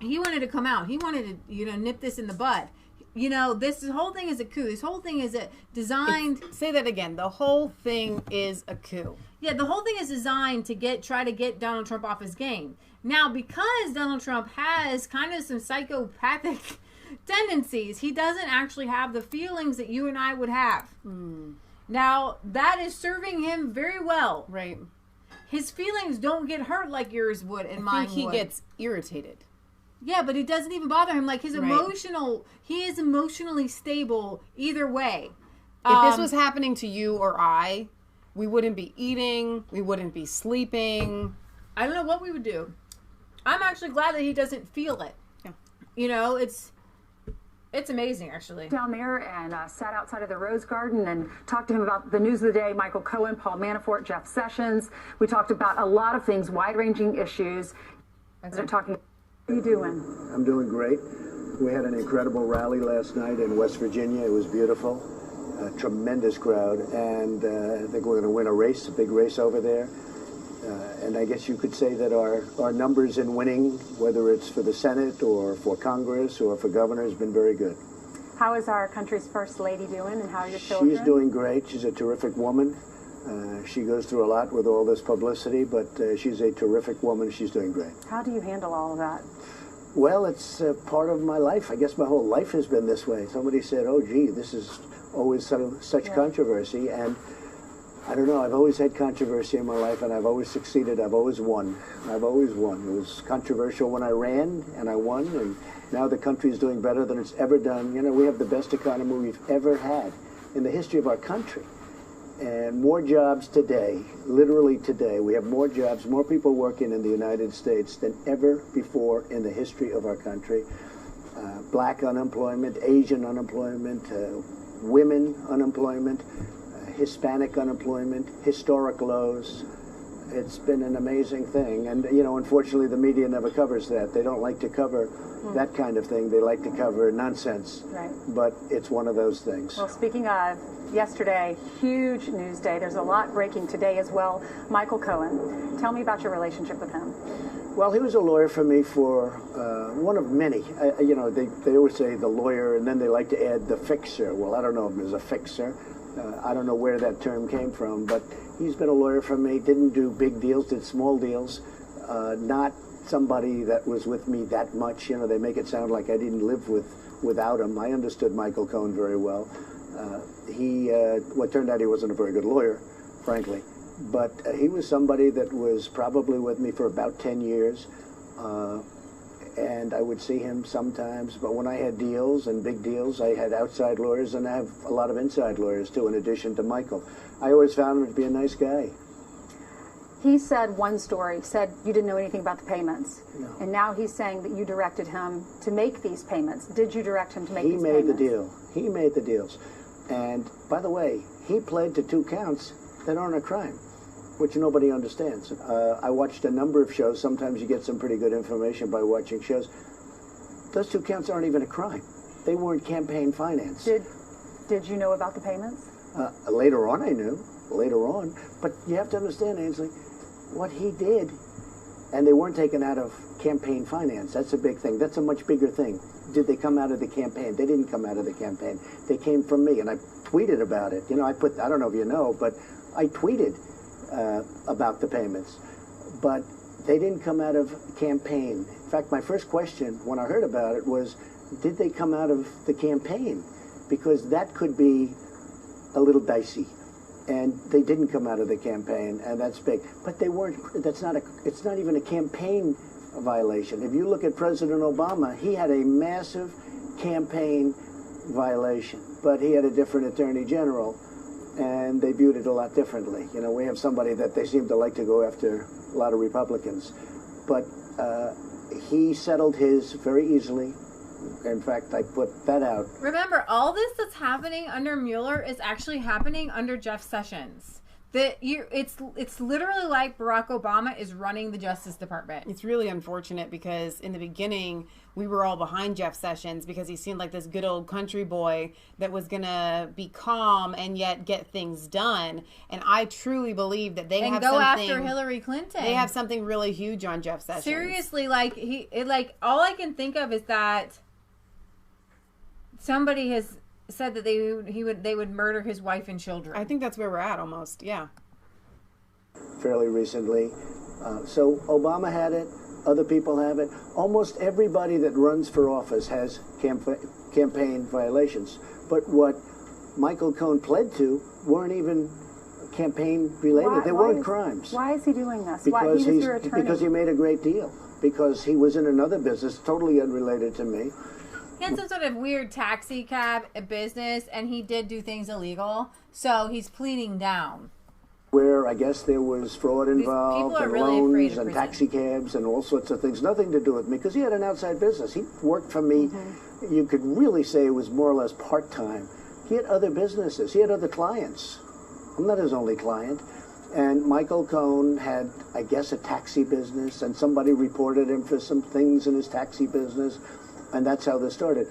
He wanted to come out. He wanted to, nip this in the bud. This whole thing is a coup. This whole thing is designed... Say that again. The whole thing is a coup. Yeah, the whole thing is designed to try to get Donald Trump off his game. Now, because Donald Trump has kind of some psychopathic tendencies, he doesn't actually have the feelings that you and I would have. Now, that is serving him very well. Right. His feelings don't get hurt like yours would and mine would. I think he gets irritated. Yeah, but it doesn't even bother him. Like, he is emotionally stable either way. If this was happening to you or I, we wouldn't be eating, we wouldn't be sleeping. I don't know what we would do. I'm actually glad that he doesn't feel it. Yeah. You know, it's amazing, actually. Down there and sat outside of the Rose Garden and talked to him about the news of the day, Michael Cohen, Paul Manafort, Jeff Sessions. We talked about a lot of things, wide-ranging issues. They're talking. How are you doing? I'm doing great. We had an incredible rally last night in West Virginia. It was beautiful. A tremendous crowd. And I think we're going to win a big race over there. And I guess you could say that our numbers in winning, whether it's for the Senate or for Congress or for governor, has been very good. How is our country's first lady doing, and how are your children? She's doing great. She's a terrific woman. She goes through a lot with all this publicity, but she's a terrific woman. She's doing great. How do you handle all of that? Well, it's part of my life. I guess my whole life has been this way. Somebody said, oh, gee, this is always such controversy. And I don't know, I've always had controversy in my life, and I've always succeeded. I've always won. I've always won. It was controversial when I ran, and I won, and now the country is doing better than it's ever done. You know, we have the best economy we've ever had in the history of our country. And more jobs today, literally today, we have more jobs, more people working in the United States than ever before in the history of our country. Black unemployment, Asian unemployment, women unemployment, Hispanic unemployment, historic lows. It's been an amazing thing. And, you know, unfortunately, the media never covers that. They don't like to cover that kind of thing. They like to cover nonsense. Right. But it's one of those things. Well, speaking of yesterday, huge news day. There's a lot breaking today as well. Michael Cohen, tell me about your relationship with him. Well, he was a lawyer for me for one of many. You know, they always say the lawyer, and then they like to add the fixer. Well, I don't know if he was a fixer. I don't know where that term came from, but he's been a lawyer for me. Didn't do big deals, did small deals. Not somebody that was with me that much. You know, they make it sound like I didn't live without him. I understood Michael Cohen very well. What turned out he wasn't a very good lawyer, frankly. But he was somebody that was probably with me for about 10 years. And I would see him sometimes. But when I had deals and big deals, I had outside lawyers, and I have a lot of inside lawyers, too, in addition to Michael. I always found him to be a nice guy. He said one story, said you didn't know anything about the payments. No. And now he's saying that you directed him to make these payments. Did you direct him to make these payments? He made the deal. He made the deals. And, by the way, he pled to 2 counts that aren't a crime, which nobody understands. I watched a number of shows. Sometimes you get some pretty good information by watching shows. Those 2 counts aren't even a crime. They weren't campaign finance. Did you know about the payments? Later on I knew. Later on. But you have to understand, Ainsley, what he did, and they weren't taken out of campaign finance. That's a big thing. That's a much bigger thing. Did they come out of the campaign? They didn't come out of the campaign. They came from me, and I tweeted about it. You know, I don't know if you know, but I tweeted about the payments. But they didn't come out of campaign. In fact, my first question when I heard about it was, did they come out of the campaign? Because that could be a little dicey. And they didn't come out of the campaign, and that's big. But they weren't, it's not even a campaign violation. If you look at President Obama, he had a massive campaign violation, but he had a different attorney general, and they viewed it a lot differently. You know, we have somebody that they seem to like to go after a lot of Republicans. But he settled his very easily. In fact, I put that out. Remember, all this that's happening under Mueller is actually happening under Jeff Sessions. It's literally like Barack Obama is running the Justice Department. It's really unfortunate because in the beginning, we were all behind Jeff Sessions because he seemed like this good old country boy that was going to be calm and yet get things done. And I truly believe that they have go something... after Hillary Clinton. They have something really huge on Jeff Sessions. Seriously, all I can think of is that somebody has said that they would murder his wife and children. I think that's where we're at almost, yeah. Fairly recently. So Obama had it. Other people have it. Almost everybody that runs for office has campaign violations. But what Michael Cohen pled to weren't even campaign related. They weren't crimes. Why is he doing this? Because he was your attorney. Because he made a great deal. Because he was in another business totally unrelated to me. He had some sort of weird taxi cab business, and he did do things illegal, so he's pleading down. where I guess there was fraud involved people are and really afraid loans of and prison. taxi cabs and all sorts of things. Nothing to do with me because he had an outside business. He worked for me. You could really say it was more or less part-time. He had other businesses. He had other clients. I'm not his only client. And Michael Cohen had, I guess, a taxi business, and somebody reported him for some things in his taxi business, and that's how this started.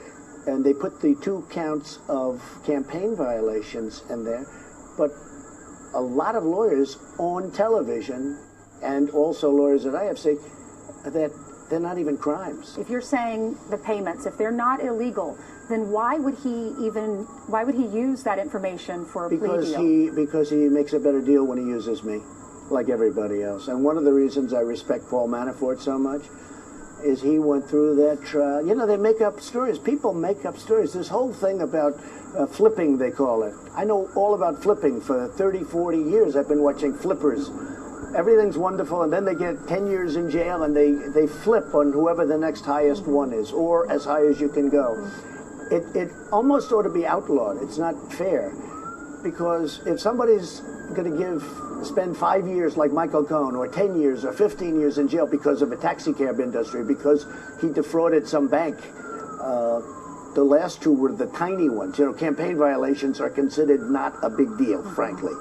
And they put the 2 counts of campaign violations in there, but a lot of lawyers on television, and also lawyers that I have, say that they're not even crimes. If you're saying the payments, if they're not illegal, then why would he use that information for a plea deal? Because he makes a better deal when he uses me, like everybody else. And one of the reasons I respect Paul Manafort so much is he went through that trial. You know, they make up stories. People make up stories. This whole thing about flipping, they call it. I know all about flipping. For 30, 40 years, I've been watching flippers. Everything's wonderful, and then they get 10 years in jail, and they flip on whoever the next highest one is, or as high as you can go. It almost ought to be outlawed. It's not fair, because if somebody's going to spend 5 years like Michael Cohen, or 10 years, or 15 years in jail because of a taxi cab industry, because he defrauded some bank, the last 2 were the tiny ones. You know, campaign violations are considered not a big deal, frankly.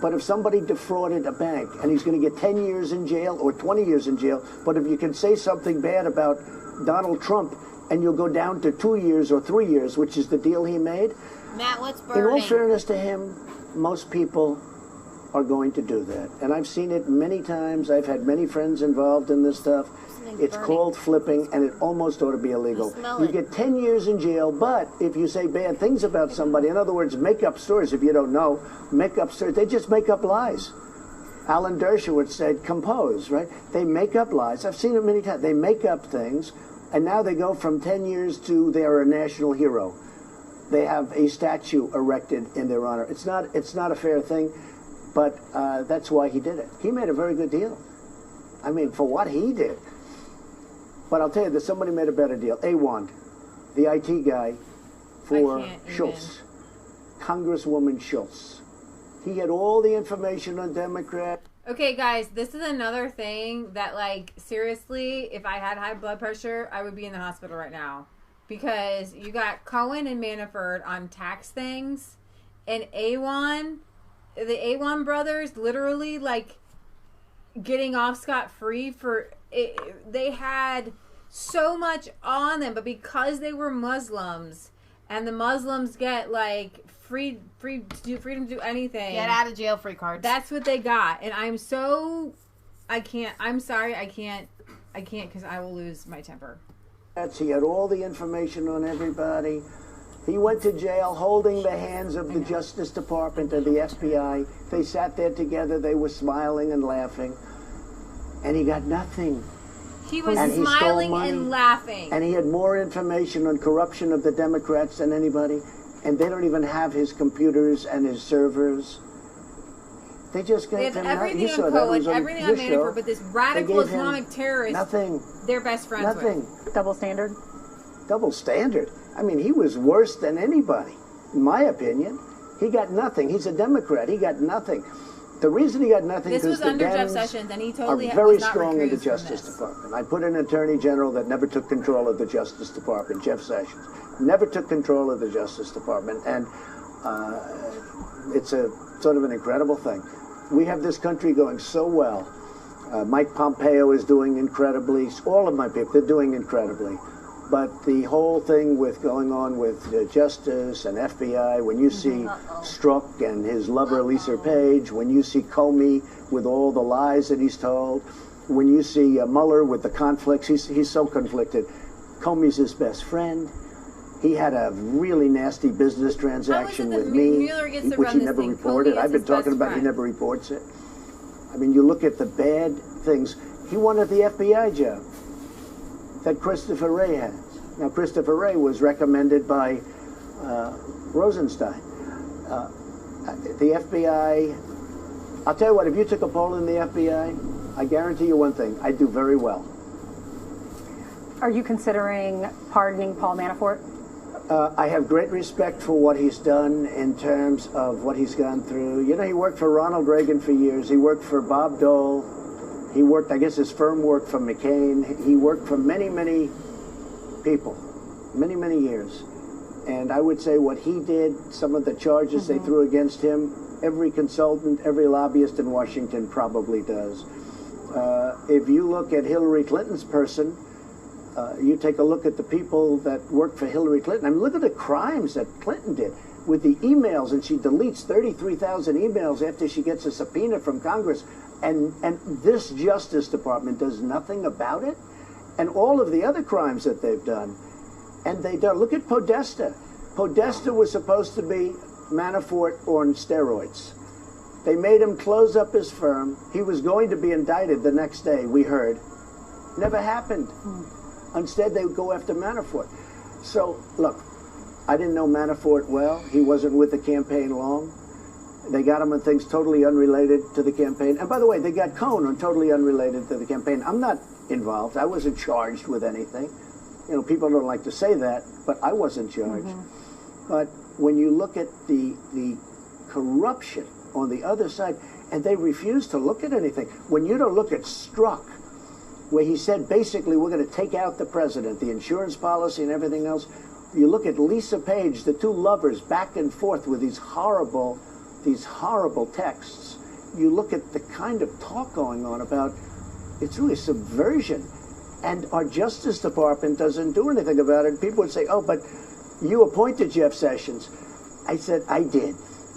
But if somebody defrauded a bank and he's going to get 10 years in jail or 20 years in jail, but if you can say something bad about Donald Trump and you'll go down to 2 years or 3 years, which is the deal he made. Matt, what's In burning? all fairness to him, most people are going to do that. And I've seen it many times. I've had many friends involved in this stuff. It's called flipping, and it almost ought to be illegal. You get 10 years in jail, but if you say bad things about somebody, in other words, make up stories, if you don't know, make up stories, they just make up lies. Alan Dershowitz said, compose, right? They make up lies. I've seen it many times. They make up things, and now they go from 10 years to they're a national hero. They have a statue erected in their honor. It's not a fair thing, but that's why he did it. He made a very good deal. I mean, for what he did. But I'll tell you that somebody made a better deal. AWOL, the IT guy for Schultz, Congresswoman Schultz. He had all the information on Democrat. Okay, guys, this is another thing that, like, seriously, if I had high blood pressure, I would be in the hospital right now. Because you got Cohen and Manafort on tax things, and AWOL, the AWOL brothers, literally, like, getting off scot-free for it. They had so much on them, but because they were Muslims, and the Muslims get, like, freedom to do anything. Get out of jail free cards. That's what they got. And I'm sorry, I can't because I will lose my temper. He had all the information on everybody. He went to jail holding the hands of the Justice Department and the FBI. They sat there together. They were smiling and laughing. And he got nothing. He was smiling and laughing. And he had more information on corruption of the Democrats than anybody. And they don't even have his computers and his servers. They just They gave have him everything on Cohen, everything on Manafort, but this radical Islamic terrorist, nothing. They're best friends Nothing. with. Double standard? Double standard. I mean, he was worse than anybody, in my opinion. He got nothing. He's a Democrat. He got nothing. The reason he got nothing This is was the under Jeff Dems Sessions, and he are totally very was not strong in the recused from Justice this. Department. I put an attorney general that never took control of the Justice Department, Jeff Sessions. Never took control of the Justice Department, and it's a sort of an incredible thing. We have this country going so well. Mike Pompeo is doing incredibly. All of my people, they're doing incredibly. But the whole thing with going on with Justice and FBI, when you see Strzok and his lover Lisa Page, when you see Comey with all the lies that he's told, when you see Mueller with the conflicts, he's so conflicted. Comey's his best friend. He had a really nasty business transaction with me, which he never reported. I've been talking about he never reports it. I mean, you look at the bad things. He wanted the FBI job that Christopher Wray had. Now, Christopher Wray was recommended by Rosenstein. The FBI, I'll tell you what, if you took a poll in the FBI, I guarantee you one thing, I'd do very well. Are you considering pardoning Paul Manafort? I have great respect for what he's done in terms of what he's gone through. You know, he worked for Ronald Reagan for years. He worked for Bob Dole. He worked, I guess his firm worked for McCain. He worked for many, many people, many, many years. And I would say what he did, some of the charges they threw against him, every consultant, every lobbyist in Washington probably does. If you look at Hillary Clinton's person, you take a look at the people that worked for Hillary Clinton. I mean, look at the crimes that Clinton did with the emails, and she deletes 33,000 emails after she gets a subpoena from Congress. And this Justice Department does nothing about it. And all of the other crimes that they've done. And they don't. Look at Podesta. Podesta was supposed to be Manafort on steroids. They made him close up his firm. He was going to be indicted the next day, we heard. Never happened. Instead, they would go after Manafort. So, look, I didn't know Manafort well. He wasn't with the campaign long. They got him on things totally unrelated to the campaign. And by the way, they got Cohen on totally unrelated to the campaign. I'm not involved. I wasn't charged with anything. You know, people don't like to say that, but I wasn't charged. But when you look at the corruption on the other side, and they refuse to look at anything. When you don't look at Strzok, where he said basically we're going to take out the president, the insurance policy and everything else. You look at Lisa Page, the two lovers back and forth with these horrible texts. You look at the kind of talk going on about, it's really subversion. And our Justice Department doesn't do anything about it. People would say, oh, but you appointed Jeff Sessions. I said, I did.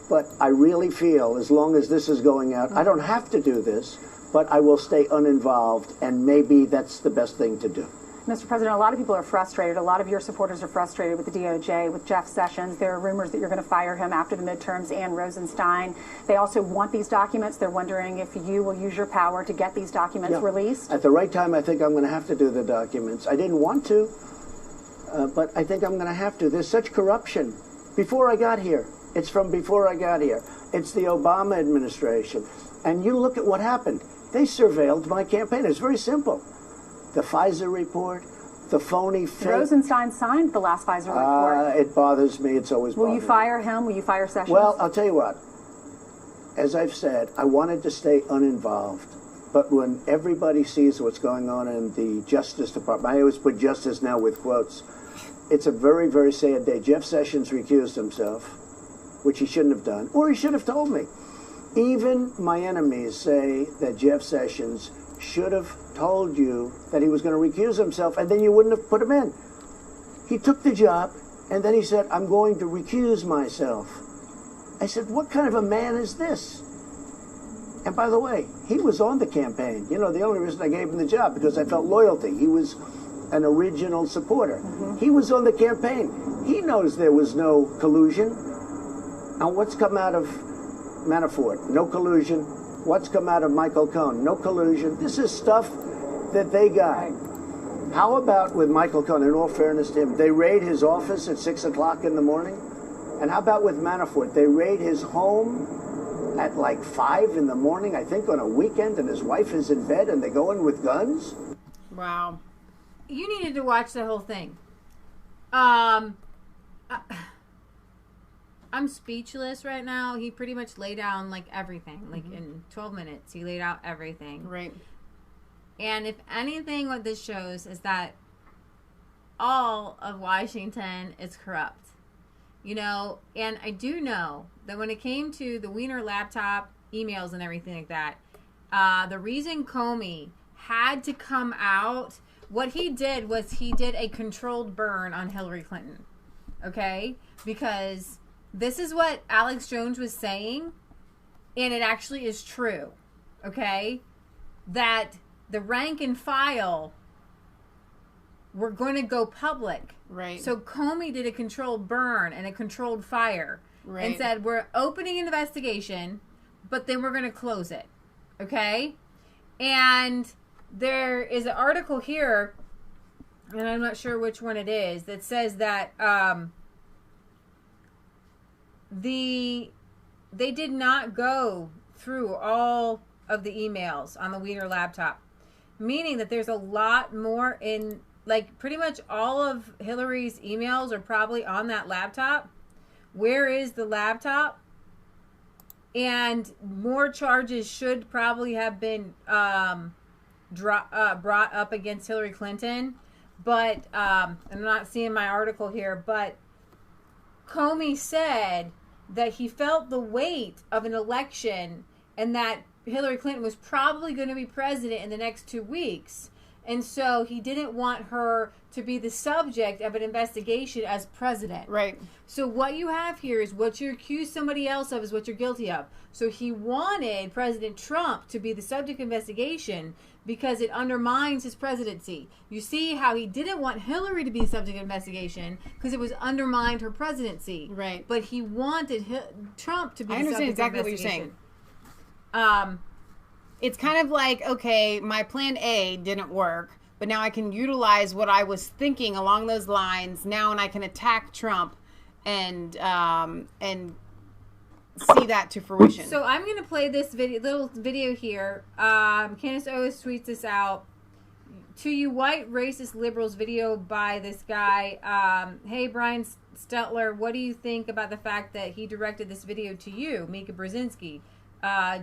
But I really feel as long as this is going out, I don't have to do this, but I will stay uninvolved, and maybe that's the best thing to do. Mr. President, a lot of people are frustrated. A lot of your supporters are frustrated with the DOJ, with Jeff Sessions. There are rumors that you're going to fire him after the midterms and Rosenstein. They also want these documents. They're wondering if you will use your power to get these documents released. At the right time, I think I'm going to have to do the documents. I didn't want to, but I think I'm going to have to. There's such corruption. Before I got here, it's from before I got here. It's the Obama administration. And you look at what happened. They surveilled my campaign. It's very simple. The Pfizer report, the phony fake. Rosenstein signed the last Pfizer report. It bothers me. It's always bothered me. Will you fire him? Will you fire Sessions? Well, I'll tell you what. As I've said, I wanted to stay uninvolved. But when everybody sees what's going on in the Justice Department, I always put justice now with quotes, it's a very, very sad day. Jeff Sessions recused himself, which he shouldn't have done, or he should have told me. Even my enemies say that Jeff Sessions should have told you that he was going to recuse himself, and then you wouldn't have put him in. He took the job, and then he said, I'm going to recuse myself. I said, what kind of a man is this? And by the way, he was on the campaign. You know, the only reason I gave him the job, because I felt loyalty. He was an original supporter. He was on the campaign. He knows there was no collusion. Now, what's come out of Manafort? No collusion. What's come out of Michael Cohen? No collusion. This is stuff that they got. How about with Michael Cohen, in all fairness to him, they raid his office at 6 o'clock in the morning? And how about with Manafort? They raid his home at like 5 in the morning, I think on a weekend, and his wife is in bed, and they go in with guns? Wow. You needed to watch the whole thing. I'm speechless right now. He pretty much laid down like everything. Like in 12 minutes, he laid out everything. Right. And if anything, what this shows is that all of Washington is corrupt. You know, and I do know that when it came to the Wiener laptop emails and everything like that, the reason Comey had to come out, what he did was he did a controlled burn on Hillary Clinton. Okay? Because this is what Alex Jones was saying, and it actually is true, okay? That the rank and file were going to go public. Right. So Comey did a controlled burn and a controlled fire. Right. And said, we're opening an investigation, but then we're going to close it, okay? And there is an article here, and I'm not sure which one it is, that says that they did not go through all of the emails on the Wiener laptop, meaning that there's a lot more in like pretty much all of Hillary's emails are probably on that laptop. Where is the laptop? And more charges should probably have been brought up against Hillary Clinton. But I'm not seeing my article here, but Comey said that he felt the weight of an election and that Hillary Clinton was probably going to be president in the next 2 weeks. And so he didn't want her to be the subject of an investigation as president. Right. So what you have here is what you accuse somebody else of is what you're guilty of. So he wanted President Trump to be the subject of investigation because it undermines his presidency. You see how he didn't want Hillary to be the subject of investigation because it was undermined her presidency. Right. But he wanted Trump to be the subject of investigation. I understand exactly what you're saying. It's kind of like, okay, my plan A didn't work, but now I can utilize what I was thinking along those lines now, and I can attack Trump and see that to fruition. So I'm going to play this little video here. Candace Owens tweets this out. To you white racist liberals, video by this guy. Hey, Brian Stelter, what do you think about the fact that he directed this video to you, Mika Brzezinski?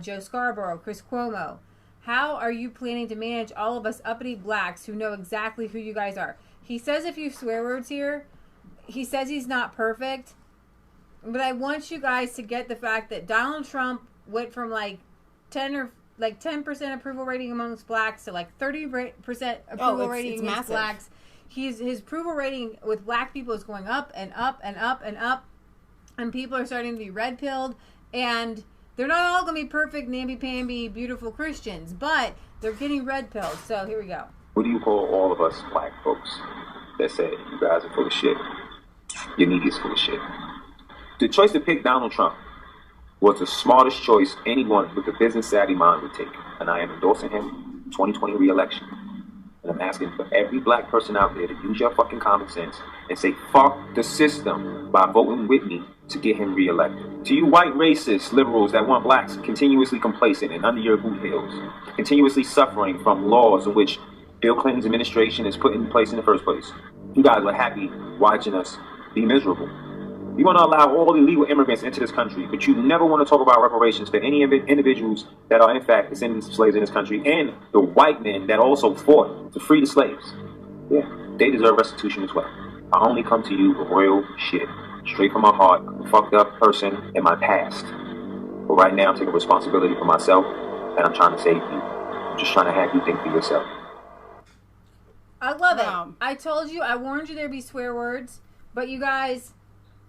Joe Scarborough, Chris Cuomo. How are you planning to manage all of us uppity blacks who know exactly who you guys are? He says a few swear words here. He says he's not perfect. But I want you guys to get the fact that Donald Trump went from like 10% approval rating amongst blacks to like 30% approval rating amongst massive. blacks. His approval rating with black people is going up and up and up and up. And people are starting to be red-pilled. And they're not all going to be perfect, namby-pamby, beautiful Christians, but they're getting red-pilled. So here we go. What do you call all of us black folks that say you guys are full of shit? Your media's full of shit. The choice to pick Donald Trump was the smartest choice anyone with a business-savvy mind would take, and I am endorsing him 2020 re-election. And I'm asking for every black person out there to use your fucking common sense and say fuck the system by voting with me to get him re-elected. To you white racist liberals that want blacks continuously complacent and under your boot heels, continuously suffering from laws in which Bill Clinton's administration is put in place in the first place, you guys are happy watching us be miserable. You want to allow all illegal immigrants into this country, but you never want to talk about reparations for any individuals that are in fact descendants of slaves in this country and the white men that also fought to free the slaves. Yeah, they deserve restitution as well. I only come to you with real shit. Straight from my heart. I'm a fucked up person in my past. But right now I'm taking responsibility for myself and I'm trying to save you. I'm just trying to have you think for yourself. I love it. I told you, I warned you there'd be swear words. But you guys,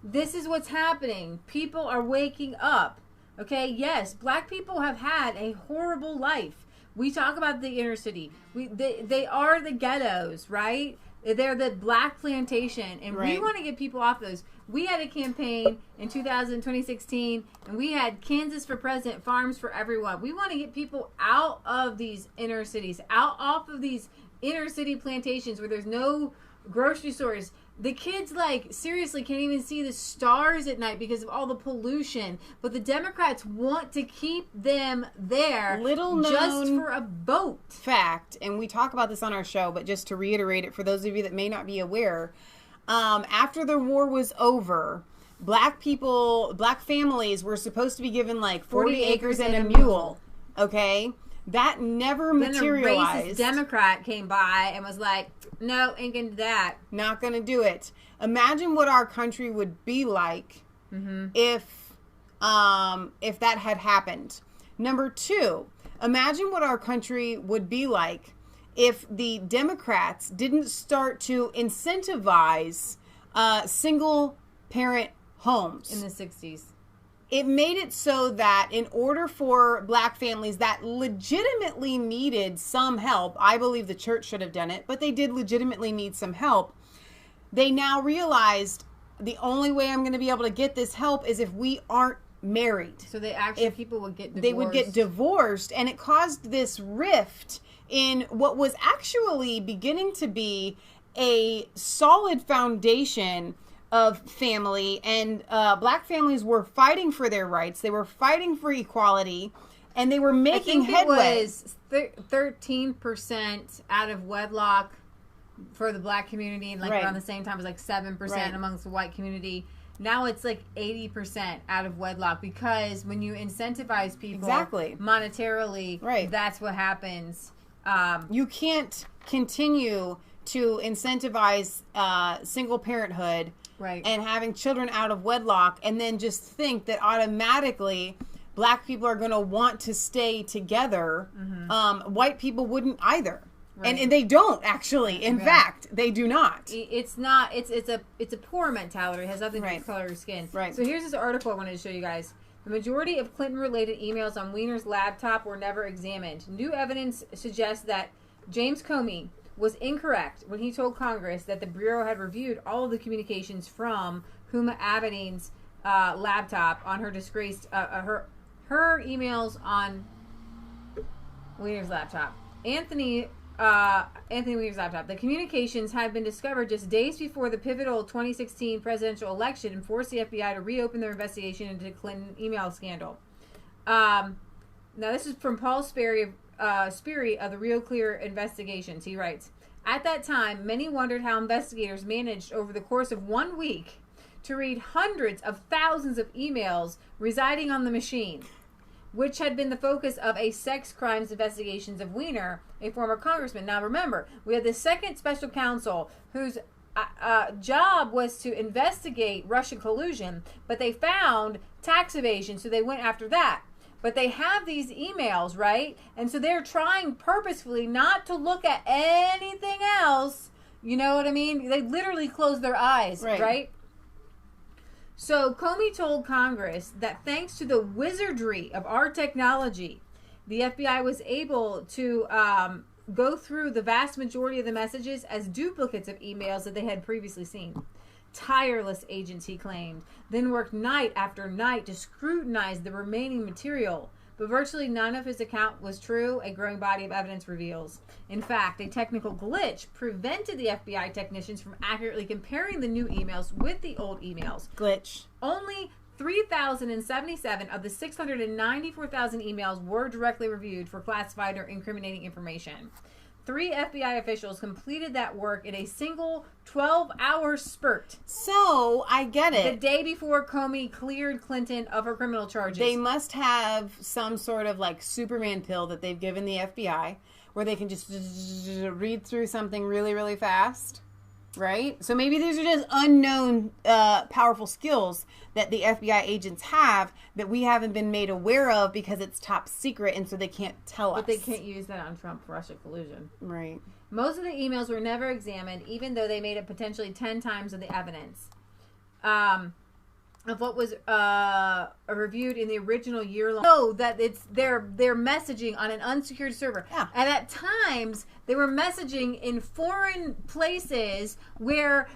this is what's happening. People are waking up. Okay, yes, black people have had a horrible life. We talk about the inner city. They are the ghettos, right? They're the black plantation, and we want to get people off those. We had a campaign in 2016, and we had Kansas for President, Farms for Everyone. We want to get people out of these inner cities, off of these inner city plantations where there's no grocery stores. The kids, like, seriously can't even see the stars at night because of all the pollution. But the Democrats want to keep them there just for a vote. Fact, and we talk about this on our show, but just to reiterate it for those of you that may not be aware, after the war was over, black families were supposed to be given like 40 acres and a mule. Okay? That never materialized. Then a racist Democrat came by and was like, no, ain't gonna do that. Not gonna do it. Imagine what our country would be like if that had happened. Number two, imagine what our country would be like if the Democrats didn't start to incentivize single parent homes in the 60s. It made it so that in order for black families that legitimately needed some help, I believe the church should have done it, but they did legitimately need some help. They now realized the only way I'm going to be able to get this help is if we aren't married. So people would get divorced. They would get divorced, and it caused this rift in what was actually beginning to be a solid foundation of family, and black families were fighting for their rights. They were fighting for equality, and they were making headway. It was 13% out of wedlock for the black community, and like Right. around the same time it was like 7% Right. amongst the white community. Now it's like 80% out of wedlock, because when you incentivize people Exactly. monetarily, Right. that's what happens. You can't continue to incentivize single parenthood Right. and having children out of wedlock and then just think that automatically black people are going to want to stay together. White people wouldn't either. Right. And they don't actually. In Yeah. fact, they do not. It's not. It's a poor mentality. It has nothing to do with color of skin. Right. So here's this article I wanted to show you guys. The majority of Clinton-related emails on Weiner's laptop were never examined. New evidence suggests that James Comey was incorrect when he told Congress that the Bureau had reviewed all of the communications from Huma Abedin's laptop on her disgraced her emails on Weiner's laptop. Anthony Weiner's laptop. The communications had been discovered just days before the pivotal 2016 presidential election and forced the FBI to reopen their investigation into the Clinton email scandal. Now, this is from Paul Sperry of the Real Clear Investigations. He writes, at that time, many wondered how investigators managed over the course of 1 week to read hundreds of thousands of emails residing on the machine, which had been the focus of a sex crimes investigations of Weiner, a former congressman. Now remember, we had the second special counsel whose job was to investigate Russian collusion, but they found tax evasion, so they went after that. But they have these emails, right? And so they're trying purposefully not to look at anything else. You know what I mean? They literally close their eyes, right? So Comey told Congress that thanks to the wizardry of our technology, the FBI was able to go through the vast majority of the messages as duplicates of emails that they had previously seen. Tireless agents, he claimed, then worked night after night to scrutinize the remaining material. But virtually none of his account was true, a growing body of evidence reveals. In fact, a technical glitch prevented the FBI technicians from accurately comparing the new emails with the old emails. Glitch. Only 3,077 of the 694,000 emails were directly reviewed for classified or incriminating information. 3 FBI officials completed that work in a single 12-hour spurt. So, I get it. The day before Comey cleared Clinton of her criminal charges. They must have some sort of like Superman pill that they've given the FBI where they can just read through something really, really fast. Right? So maybe these are just unknown powerful skills that the FBI agents have that we haven't been made aware of because it's top secret and so they can't tell us. But they can't use that on Trump-Russia collusion. Right. Most of the emails were never examined, even though they made up potentially 10 times of the evidence of what was reviewed in the original year-long. So that it's their messaging on an unsecured server. Yeah. And at times, they were messaging in foreign places where,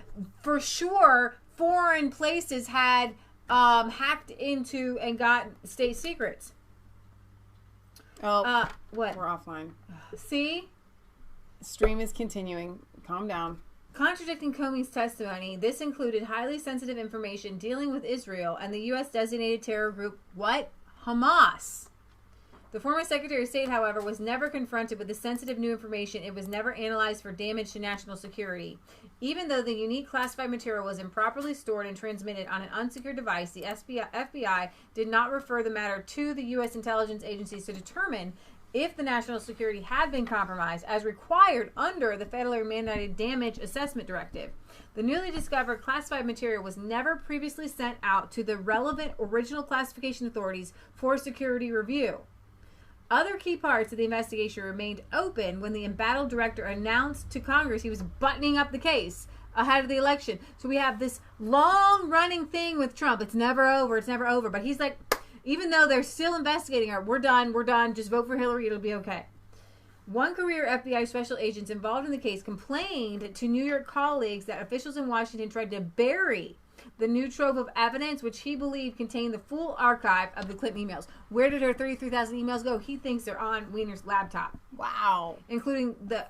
for sure, foreign places had hacked into and got state secrets. Oh, what? We're offline. See? Stream is continuing. Calm down. Contradicting Comey's testimony, this included highly sensitive information dealing with Israel and the U.S. designated terror group, what? Hamas. The former Secretary of State, however, was never confronted with the sensitive new information. It was never analyzed for damage to national security. Even though the unique classified material was improperly stored and transmitted on an unsecured device, the FBI did not refer the matter to the U.S. intelligence agencies to determine if the national security had been compromised, as required under the federally mandated damage assessment directive. The newly discovered classified material was never previously sent out to the relevant original classification authorities for security review. Other key parts of the investigation remained open when the embattled director announced to Congress he was buttoning up the case ahead of the election. So we have this long-running thing with Trump. It's never over. But he's like, even though they're still investigating her, we're done, just vote for Hillary, it'll be okay. One career FBI special agent involved in the case complained to New York colleagues that officials in Washington tried to bury the new trove of evidence, which he believed contained the full archive of the Clinton emails. Where did her 33,000 emails go? He thinks they're on Weiner's laptop. Wow. Including the...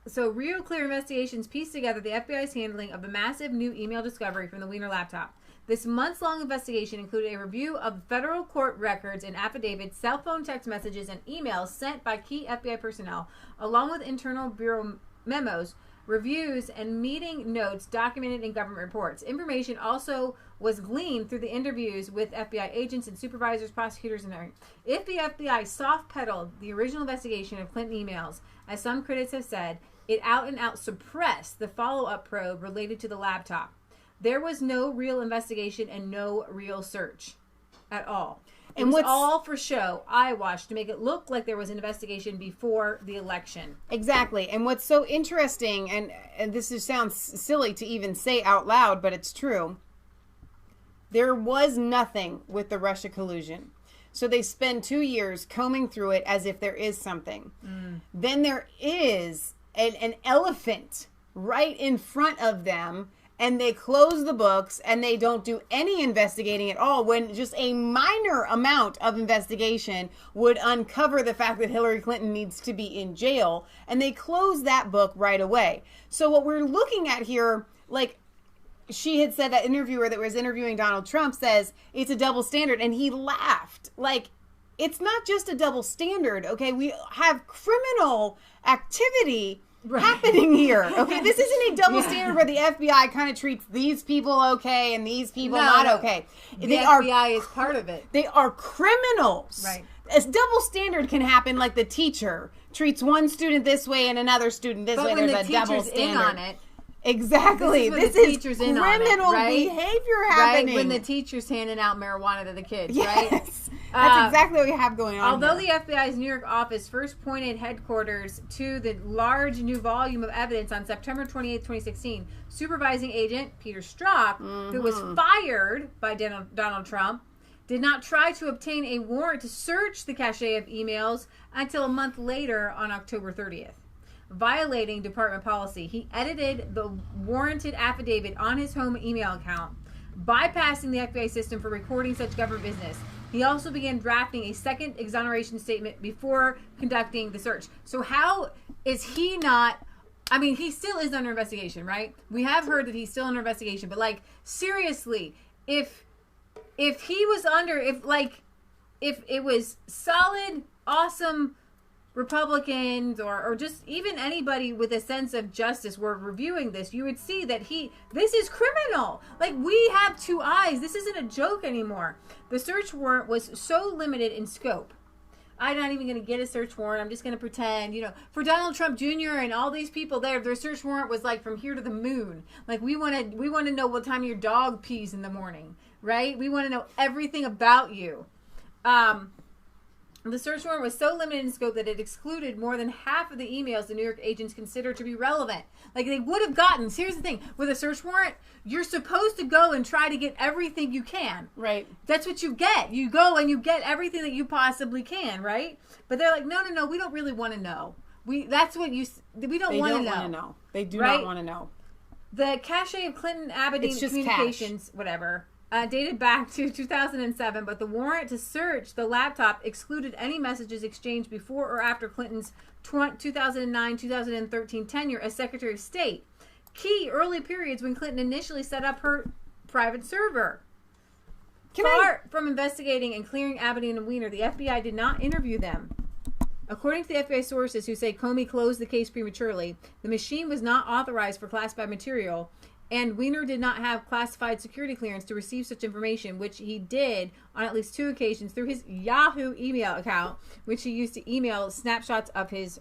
So Real Clear Investigations pieced together the FBI's handling of the massive new email discovery from the Weiner laptop. This months-long investigation included a review of federal court records and affidavits, cell phone text messages, and emails sent by key FBI personnel, along with internal Bureau memos, reviews, and meeting notes documented in government reports. Information also was gleaned through the interviews with FBI agents and supervisors, prosecutors, and others. If the FBI soft-pedaled the original investigation of Clinton emails, as some critics have said, it out and out suppressed the follow-up probe related to the laptop. There was no real investigation and no real search at all. It was all for show, eyewash, to make it look like there was an investigation before the election. Exactly. And what's so interesting, and this sounds silly to even say out loud, but it's true, there was nothing with the Russia collusion. So they spend 2 years combing through it as if there is something. Then there is an elephant right in front of them, and they close the books and they don't do any investigating at all, when just a minor amount of investigation would uncover the fact that Hillary Clinton needs to be in jail, and they close that book right away. So what we're looking at here, like she had said, that interviewer that was interviewing Donald Trump says it's a double standard, and he laughed. Like, it's not just a double standard, okay? We have criminal activity happening here. Okay, this isn't a double standard where the FBI kind of treats these people okay and these people not okay. The FBI is part of it. They are criminals. Right. A double standard can happen, like the teacher treats one student this way and another student this way. When There's the a double teacher's standard. in on it. Exactly. This is criminal behavior happening. Right? When the teacher's handing out marijuana to the kids, yes. right? That's exactly what we have going on. Although here. the FBI's New York office first pointed headquarters to the large new volume of evidence on September 28, 2016, supervising agent Peter Strzok, who was fired by Donald Trump, did not try to obtain a warrant to search the cache of emails until a month later on October 30th. Violating department policy, he edited the warranted affidavit on his home email account, bypassing the FBI system for recording such government business. He also began drafting a second exoneration statement before conducting the search. So how is he not... I mean, he still is under investigation, right? We have heard that he's still under investigation, but, like, seriously, if he was under... If it was solid, awesome Republicans or just even anybody with a sense of justice were reviewing this, you would see that this is criminal. Like, we have two eyes. This isn't a joke anymore. The search warrant was so limited in scope. I'm not even going to get a search warrant. I'm just going to pretend, for Donald Trump Jr. and all these people there, their search warrant was like from here to the moon. Like, we want to know what time your dog pees in the morning, right? We want to know everything about you. The search warrant was so limited in scope that it excluded more than half of the emails the New York agents considered to be relevant. Like, they would have gotten, here's the thing, with a search warrant, you're supposed to go and try to get everything you can. Right. That's what you get. You go and you get everything that you possibly can, right? But they're like, no, we don't really want to know. We don't want to know. They do not want to know. The cache of Clinton Aberdeen communications, whatever, dated back to 2007, but the warrant to search the laptop excluded any messages exchanged before or after Clinton's 2009-2013 tenure as Secretary of State. Key early periods when Clinton initially set up her private server. Far from investigating and clearing Aberdeen and Weiner, the FBI did not interview them. According to the FBI sources who say Comey closed the case prematurely, the machine was not authorized for classified material, and Weiner did not have classified security clearance to receive such information, which he did on at least 2 occasions through his Yahoo email account, which he used to email snapshots of his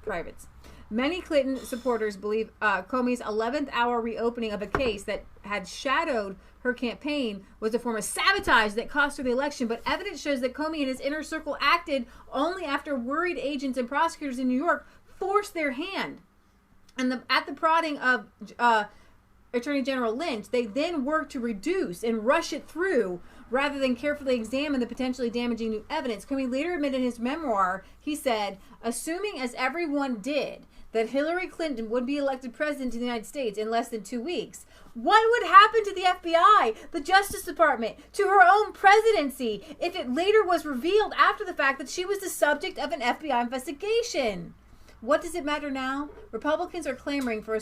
privates. Many Clinton supporters believe Comey's 11th hour reopening of a case that had shadowed her campaign was a form of sabotage that cost her the election, but evidence shows that Comey and his inner circle acted only after worried agents and prosecutors in New York forced their hand. And at the prodding of Attorney General Lynch, they then worked to reduce and rush it through rather than carefully examine the potentially damaging new evidence. Comey later admitted in his memoir, he said, assuming as everyone did that Hillary Clinton would be elected president of the United States in less than 2 weeks, what would happen to the FBI, the Justice Department, to her own presidency if it later was revealed after the fact that she was the subject of an FBI investigation? What does it matter now? Republicans are clamoring for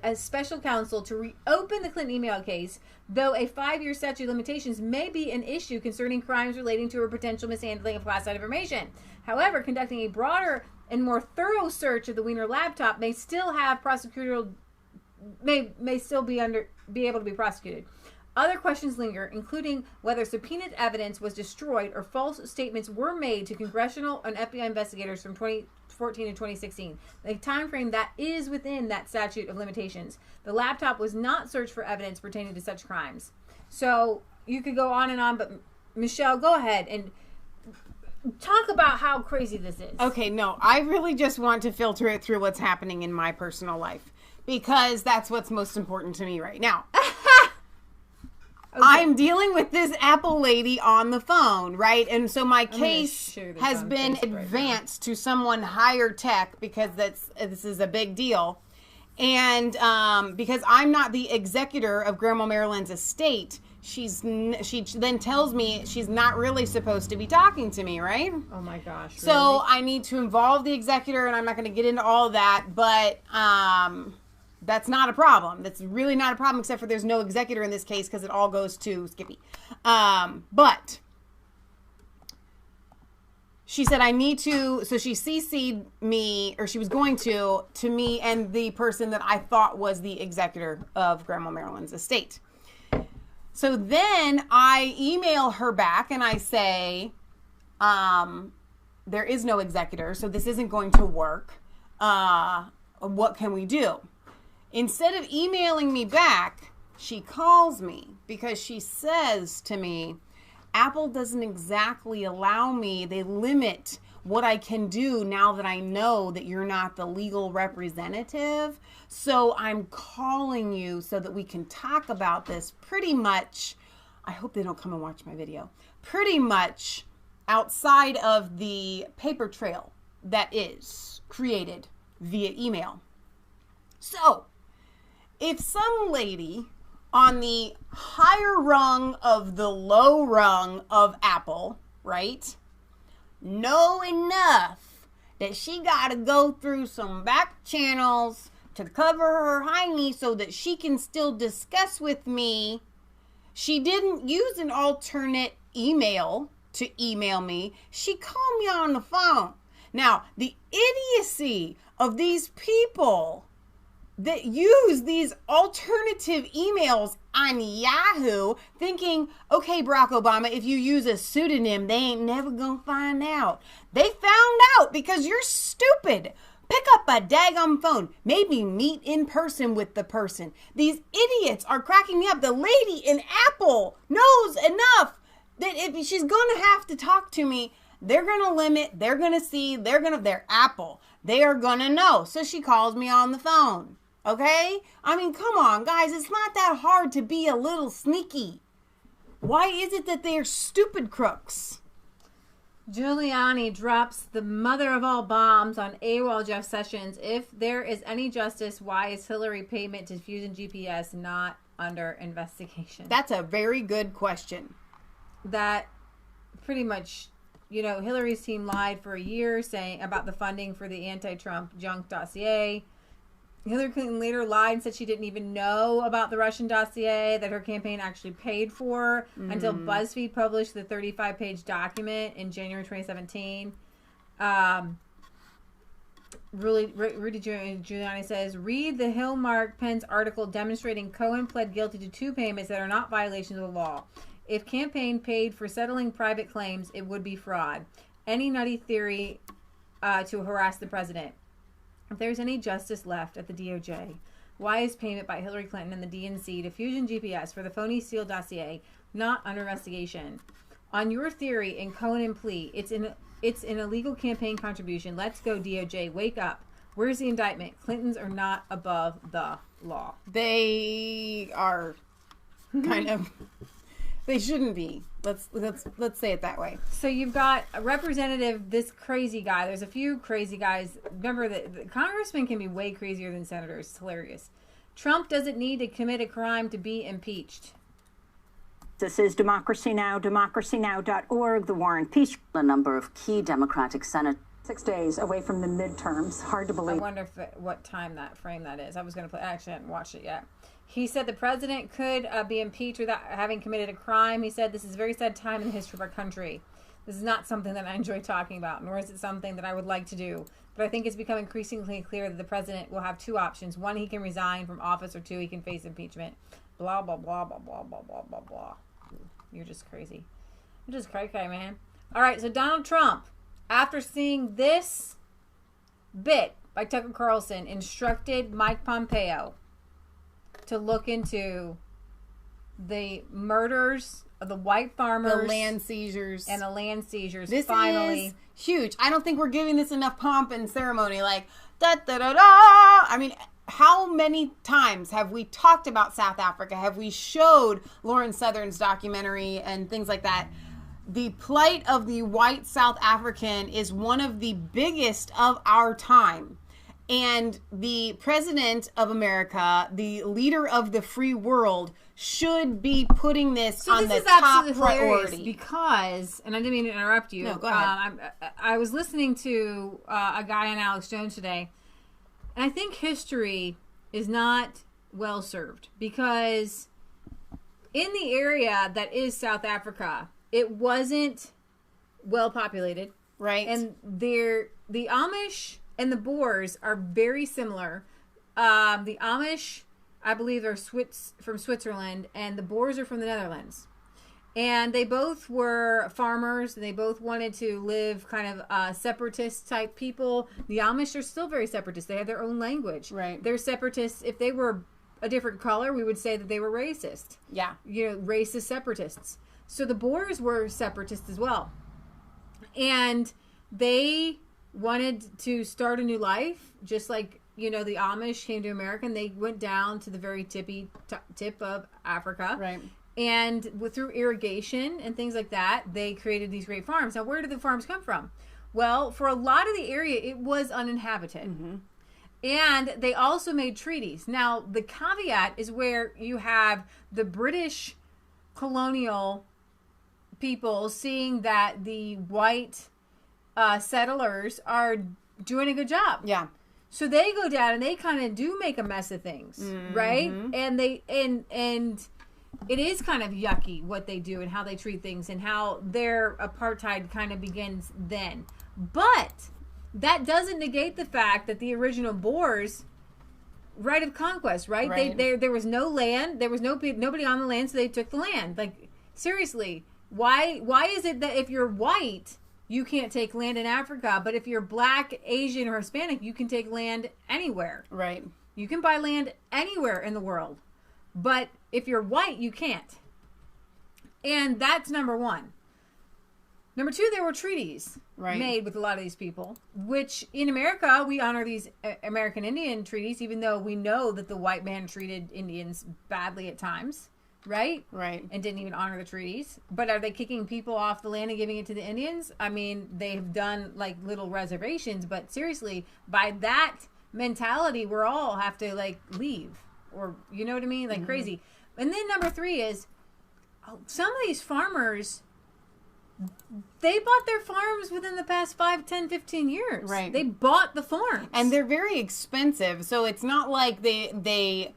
a special counsel to reopen the Clinton email case, though a 5-year statute of limitations may be an issue concerning crimes relating to her potential mishandling of classified information. However, conducting a broader and more thorough search of the Weiner laptop may still have prosecutorial may still be able to be prosecuted. Other questions linger, including whether subpoenaed evidence was destroyed or false statements were made to congressional and FBI investigators from 2014 to 2016, a time frame that is within that statute of limitations. The laptop was not searched for evidence pertaining to such crimes. So you could go on and on, but Michelle, go ahead and talk about how crazy this is. Okay, no, I really just want to filter it through what's happening in my personal life, because that's what's most important to me right now. Okay. I'm dealing with this Apple lady on the phone, right? And so my case has been advanced to someone higher tech, because this is a big deal. And because I'm not the executor of Grandma Marilyn's estate, she then tells me she's not really supposed to be talking to me, right? Oh my gosh. So really? I need to involve the executor, and I'm not going to get into all of that, but that's not a problem. That's really not a problem, except for there's no executor in this case because it all goes to Skippy. But she said I need to, so she CC'd me, or she was going to me and the person that I thought was the executor of Grandma Marilyn's estate. So then I email her back and I say, there is no executor, so this isn't going to work. What can we do? Instead of emailing me back, she calls me because she says to me, Apple doesn't exactly allow me, they limit what I can do now that I know that you're not the legal representative. So I'm calling you so that we can talk about this pretty much. I hope they don't come and watch my video. Pretty much outside of the paper trail that is created via email. So if some lady on the higher rung of the low rung of Apple, right, know enough that she got to go through some back channels to cover her hiney so that she can still discuss with me, she didn't use an alternate email to email me. She called me on the phone. Now, the idiocy of these people that use these alternative emails on Yahoo, thinking, okay, Barack Obama, if you use a pseudonym, they ain't never gonna find out. They found out because you're stupid. Pick up a daggum phone. Maybe meet in person with the person. These idiots are cracking me up. The lady in Apple knows enough that if she's gonna have to talk to me, they're gonna limit, they're gonna see, they're Apple. They are gonna know. So she calls me on the phone. Okay? I mean, come on, guys. It's not that hard to be a little sneaky. Why is it that they're stupid crooks? Giuliani drops the mother of all bombs on AWOL Jeff Sessions. If there is any justice, why is Hillary payment to Fusion GPS not under investigation? That's a very good question. That pretty much, Hillary's team lied for a year saying about the funding for the anti-Trump junk dossier. Hillary Clinton later lied and said she didn't even know about the Russian dossier that her campaign actually paid for until BuzzFeed published the 35-page document in January 2017. Rudy Giuliani says, read the Hill-Mark Pence article demonstrating Cohen pled guilty to 2 payments that are not violations of the law. If campaign paid for settling private claims, it would be fraud. Any nutty theory to harass the president. If there's any justice left at the DOJ, why is payment by Hillary Clinton and the DNC to Fusion GPS for the phony Steele dossier not under investigation? On your theory in Cohen and plea, it's an illegal campaign contribution. Let's go, DOJ. Wake up. Where's the indictment? Clintons are not above the law. They are kind of... They shouldn't be. Let's say it that way. So you've got a representative, this crazy guy. There's a few crazy guys. Remember that the congressmen can be way crazier than senators. It's hilarious. Trump doesn't need to commit a crime to be impeached. This is Democracy Now!, democracynow.org. The war and peace. A number of key Democratic senators. 6 days away from the midterms. Hard to believe. I wonder what time that frame that is. I was going to play. Actually, I haven't watched it yet. He said the president could be impeached without having committed a crime. He said this is a very sad time in the history of our country. This is not something that I enjoy talking about, nor is it something that I would like to do. But I think it's become increasingly clear that the president will have two options. One, he can resign from office, or two, he can face impeachment. Blah, blah, blah, blah, blah, blah, blah, blah, blah. You're just crazy. I'm just cray, man. All right, so Donald Trump, after seeing this bit by Tucker Carlson, instructed Mike Pompeo to look into the murders of the white farmers, the land seizures, and the land seizures. This finally is huge. I don't think we're giving this enough pomp and ceremony. Like da da da da. I mean, how many times have we talked about South Africa? Have we showed Lauren Southern's documentary and things like that? The plight of the white South African is one of the biggest of our time. And the president of America, the leader of the free world, should be putting this on the top priority. Because, and I didn't mean to interrupt you. No, go ahead. I was listening to a guy on Alex Jones today, and I think history is not well served, because in the area that is South Africa, it wasn't well populated, right? And the Amish and the Boers are very similar. The Amish, I believe, are from Switzerland, and the Boers are from the Netherlands. And they both were farmers, and they both wanted to live kind of separatist type people. The Amish are still very separatist. They have their own language. Right. They're separatists. If they were a different color, we would say that they were racist. Yeah. You know, racist separatists. So the Boers were separatists as well. And they wanted to start a new life, just like, you know, the Amish came to America, and they went down to the very tip of Africa. Right. And through irrigation and things like that, they created these great farms. Now, where did the farms come from? Well, for a lot of the area, it was uninhabited. Mm-hmm. And they also made treaties. Now, the caveat is where you have the British colonial people seeing that the white settlers are doing a good job. Yeah. So they go down and they kind of do make a mess of things, right? And they and it is kind of yucky what they do and how they treat things and how their apartheid kind of begins then. But that doesn't negate the fact that the original Boers, right of conquest, right? There was no land, there was nobody on the land, so they took the land. Like, seriously, why is it that if you're white, you can't take land in Africa, but if you're black, Asian, or Hispanic, you can take land anywhere? Right. You can buy land anywhere in the world, but if you're white, you can't. And that's number one. Number two, there were treaties made with a lot of these people, which in America, we honor these American Indian treaties, even though we know that the white man treated Indians badly at times. Right? Right. And didn't even honor the treaties. But are they kicking people off the land and giving it to the Indians? I mean, they've done like little reservations, but seriously, by that mentality, we're all have to like leave, or you know what I mean? Like crazy. And then number three is some of these farmers, they bought their farms within the past 5, 10, 15 years. Right. They bought the farms. And they're very expensive. So it's not like they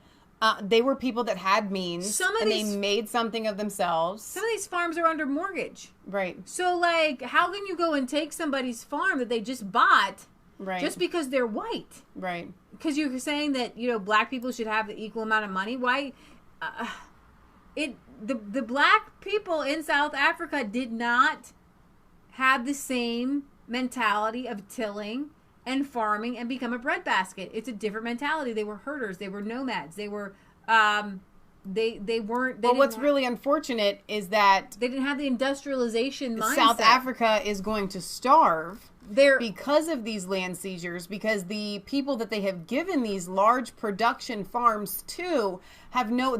were people that had means, they made something of themselves. Some of these farms are under mortgage. Right. So, like, how can you go and take somebody's farm that they just bought just because they're white? Right. Because you're saying that, you know, black people should have the equal amount of money. Why? The black people in South Africa did not have the same mentality of tilling and farming and become a breadbasket. It's a different mentality. They were herders. They were nomads. They were, they weren't. Well, what's really unfortunate is that they didn't have the industrialization mindset. South Africa is going to starve because of these land seizures, because the people that they have given these large production farms to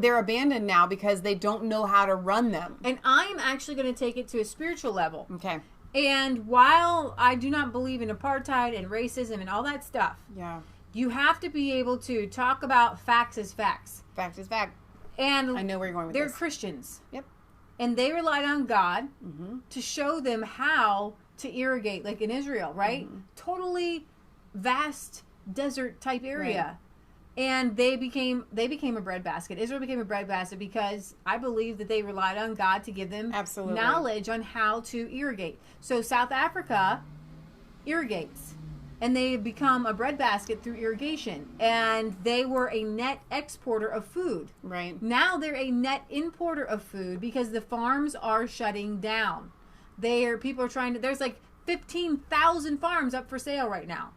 they're abandoned now because they don't know how to run them. And I'm actually going to take it to a spiritual level. Okay. And while I do not believe in apartheid and racism and all that stuff, you have to be able to talk about facts as facts. Fact is fact. And I know where you're going with they're this. Christians. Yep. And they relied on God to show them how to irrigate, like in Israel, right? Totally vast desert type area. And they became a breadbasket. Israel became a breadbasket because I believe that they relied on God to give them knowledge on how to irrigate. So South Africa irrigates, and they become a breadbasket through irrigation. And they were a net exporter of food. Right. Now they're a net importer of food because the farms are shutting down. People are trying to. There's like 15,000 farms up for sale right now.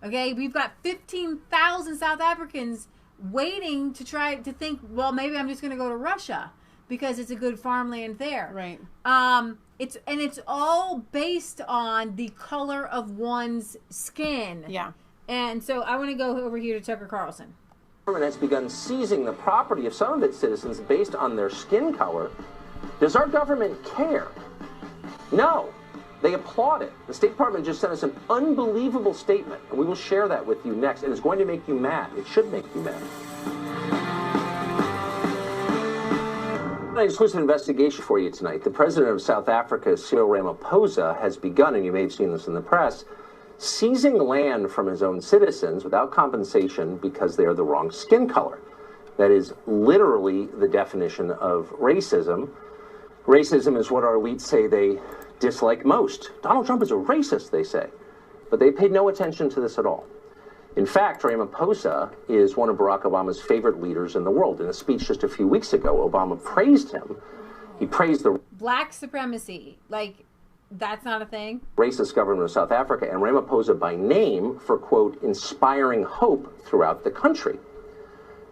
Okay, we've got 15,000 South Africans waiting to try to think, well, maybe I'm just going to go to Russia because it's a good farmland there. Right. It's all based on the color of one's skin. Yeah. And so I want to go over here to Tucker Carlson. The government has begun seizing the property of some of its citizens based on their skin color. Does our government care? No. They applaud it. The State Department just sent us an unbelievable statement, and we will share that with you next. And it's going to make you mad. It should make you mad. An exclusive investigation for you tonight. The president of South Africa, Cyril Ramaphosa, has begun, and you may have seen this in the press, seizing land from his own citizens without compensation because they are the wrong skin color. That is literally the definition of racism. Racism is what our elites say they dislike most. Donald Trump is a racist, they say. But they paid no attention to this at all. In fact, Ramaphosa is one of Barack Obama's favorite leaders in the world. In a speech just a few weeks ago, Obama praised him. He praised the black supremacy. Like, that's not a thing. Racist government of South Africa, and Ramaphosa by name for, quote, inspiring hope throughout the country.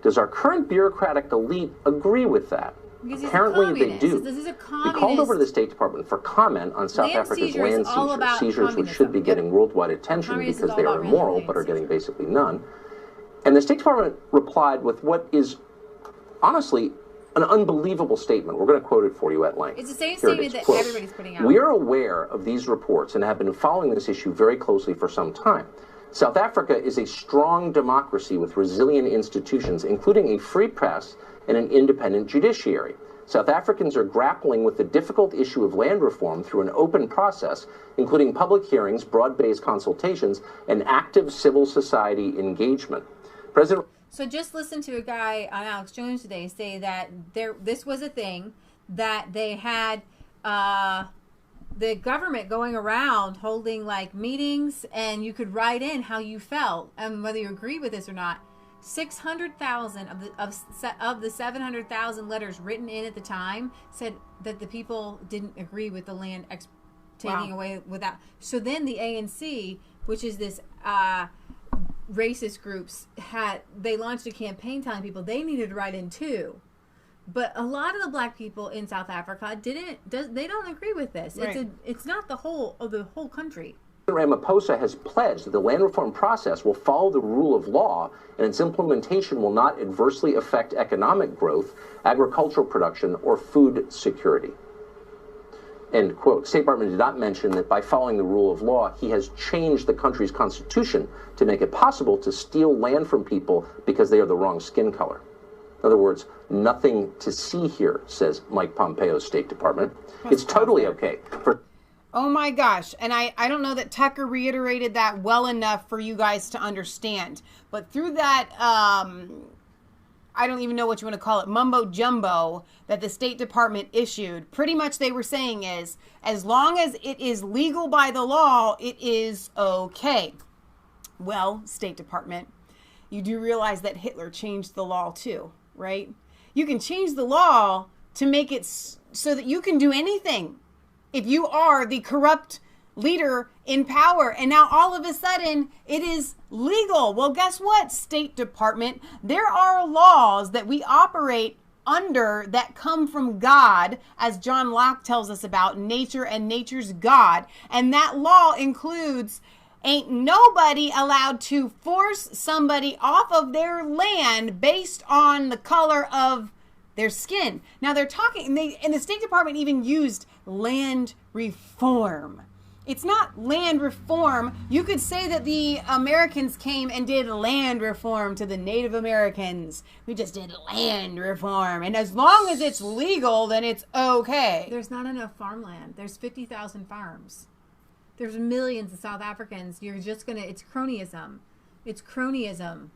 Does our current bureaucratic elite agree with that? Apparently they do. This is a We called over to the State Department for comment on South Africa's land seizures, which should be getting worldwide attention because they are immoral but are getting basically none. And the State Department replied with what is honestly an unbelievable statement. We're going to quote it for you at length. It's the same Here it statement is. that Quote, everybody's putting out. We are aware of these reports and have been following this issue very closely for some time. South Africa is a strong democracy with resilient institutions, including a free press and an independent judiciary. South Africans are grappling with the difficult issue of land reform through an open process, including public hearings, broad-based consultations, and active civil society engagement. So just listen to a guy on Alex Jones today say that this was a thing, that they had the government going around holding like meetings, and you could write in how you felt and whether you agree with this or not. 600,000 of the 700,000 letters written in at the time said that the people didn't agree with the land taking away without. So then the ANC, which is this racist groups, they launched a campaign telling people they needed to write in too. But a lot of the black people in South Africa they don't agree with this. Right. It's not the whole of the whole country. Ramaphosa has pledged that the land reform process will follow the rule of law and its implementation will not adversely affect economic growth, agricultural production, or food security. End quote. State Department did not mention that by following the rule of law, he has changed the country's constitution to make it possible to steal land from people because they are the wrong skin color. In other words, nothing to see here, says Mike Pompeo's State Department. It's totally okay for... Oh my gosh. And I don't know that Tucker reiterated that well enough for you guys to understand. But through that, I don't even know what you want to call it, mumbo jumbo that the State Department issued, pretty much they were saying is, as long as it is legal by the law, it is okay. Well, State Department, you do realize that Hitler changed the law too, right? You can change the law to make it so that you can do anything. If you are the corrupt leader in power and now all of a sudden it is legal. Well, guess what, State Department? There are laws that we operate under that come from God, as John Locke tells us about, nature and nature's God. And that law includes ain't nobody allowed to force somebody off of their land based on the color of their skin. Now they're talking, and the State Department even used land reform. It's not land reform. You could say that the Americans came and did land reform to the Native Americans. We just did land reform. And as long as it's legal, then it's okay. There's not enough farmland. There's 50,000 farms. There's millions of South Africans. You're just going to, it's cronyism. It's cronyism.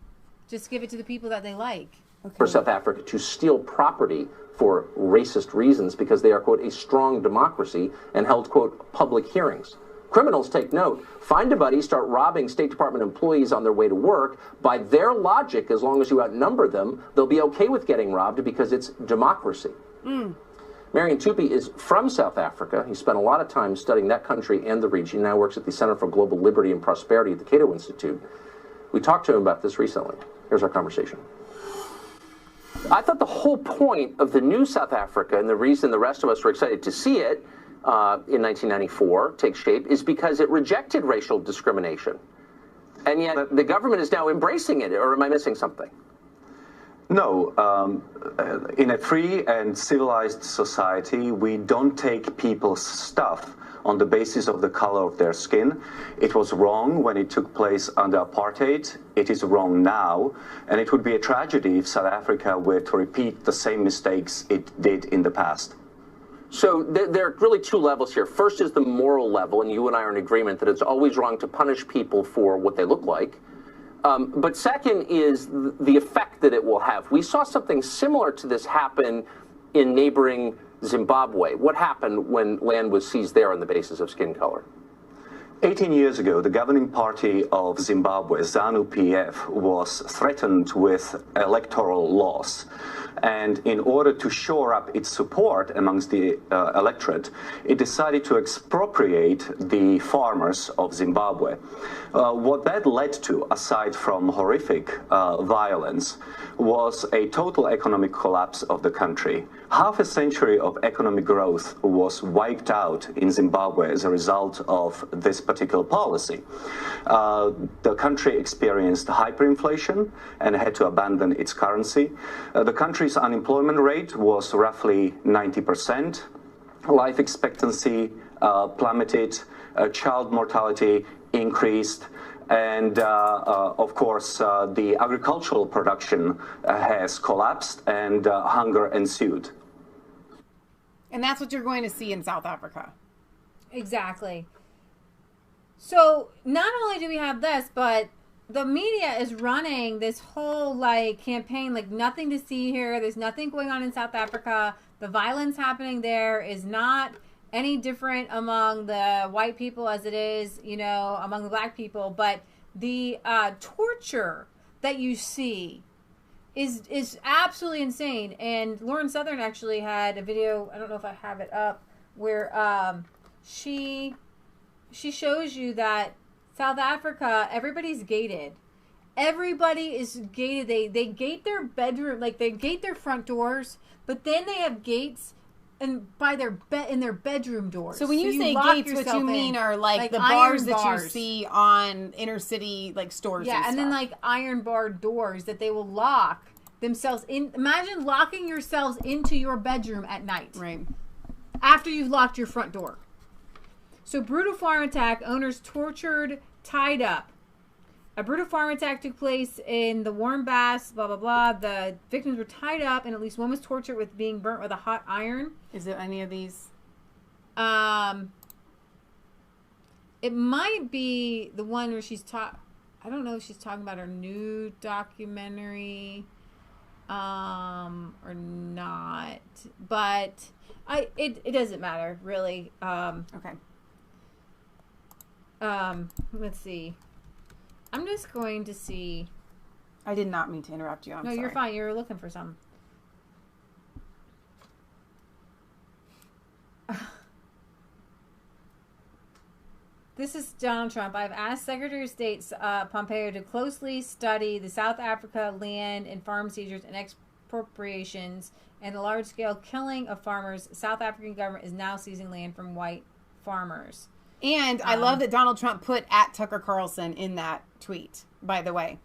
just give it to the people that they like. For South Africa to steal property for racist reasons because they are, quote, a strong democracy and held, quote, public hearings. Criminals take note. Find a buddy, start robbing State Department employees on their way to work. By their logic, as long as you outnumber them, they'll be okay with getting robbed because it's democracy. Marion Tupy is from South Africa. He spent a lot of time studying that country and the region. He now works at the Center for Global Liberty and Prosperity at the Cato Institute. We talked to him about this recently. Here's our conversation. I thought the whole point of the new South Africa, and the reason the rest of us were excited to see it in 1994 take shape, is because it rejected racial discrimination. And yet the government is now embracing it, or am I missing something? No. In a free and civilized society, we don't take people's stuff on the basis of the color of their skin. It was wrong when it took place under apartheid. It is wrong now. And it would be a tragedy if South Africa were to repeat the same mistakes it did in the past. So there are really two levels here. First is the moral level, and you and I are in agreement that it's always wrong to punish people for what they look like. But second is the effect that it will have. We saw something similar to this happen in neighboring Zimbabwe. What happened when land was seized there on the basis of skin color? 18 years ago, the governing party of Zimbabwe, ZANU-PF, was threatened with electoral loss. And in order to shore up its support amongst the electorate, it decided to expropriate the farmers of Zimbabwe. What that led to, aside from horrific violence, was a total economic collapse of the country. Half a century of economic growth was wiped out in Zimbabwe as a result of this particular policy. The country experienced hyperinflation and had to abandon its currency. The country's unemployment rate was roughly 90%. Life expectancy plummeted. Child mortality increased. And, of course, the agricultural production has collapsed and hunger ensued. And that's what you're going to see in South Africa. Exactly. So not only do we have this, but the media is running this whole campaign, nothing to see here. There's nothing going on in South Africa. The violence happening there is not any different among the white people as it is, among the black people. But the torture that you see is absolutely insane. And Lauren Southern actually had a video, I don't know if I have it up, where she shows you that South Africa, everybody's gated. Everybody is gated. They gate their bedroom, they gate their front doors, but then they have gates by their in their bedroom doors. So when you say gates, what you mean are the bars that you see on inner city stores. Yeah, and then iron barred doors that they will lock themselves in. Imagine locking yourselves into your bedroom at night. Right. After you've locked your front door. So brutal farm attack, owners tortured, tied up. A brutal farm attack took place in the Warm Baths, blah, blah, blah. The victims were tied up, and at least one was tortured with being burnt with a hot iron. Is it any of these? It might be the one where she's I don't know if she's talking about her new documentary or not. But it doesn't matter, really. Okay. Let's see. I'm just going to see. I did not mean to interrupt you. I'm sorry. No, you're fine. You're looking for some. This is Donald Trump. I've asked Secretary of State Pompeo to closely study the South Africa land and farm seizures and expropriations and the large-scale killing of farmers. South African government is now seizing land from white farmers. And I love that Donald Trump put at Tucker Carlson in that tweet, by the way.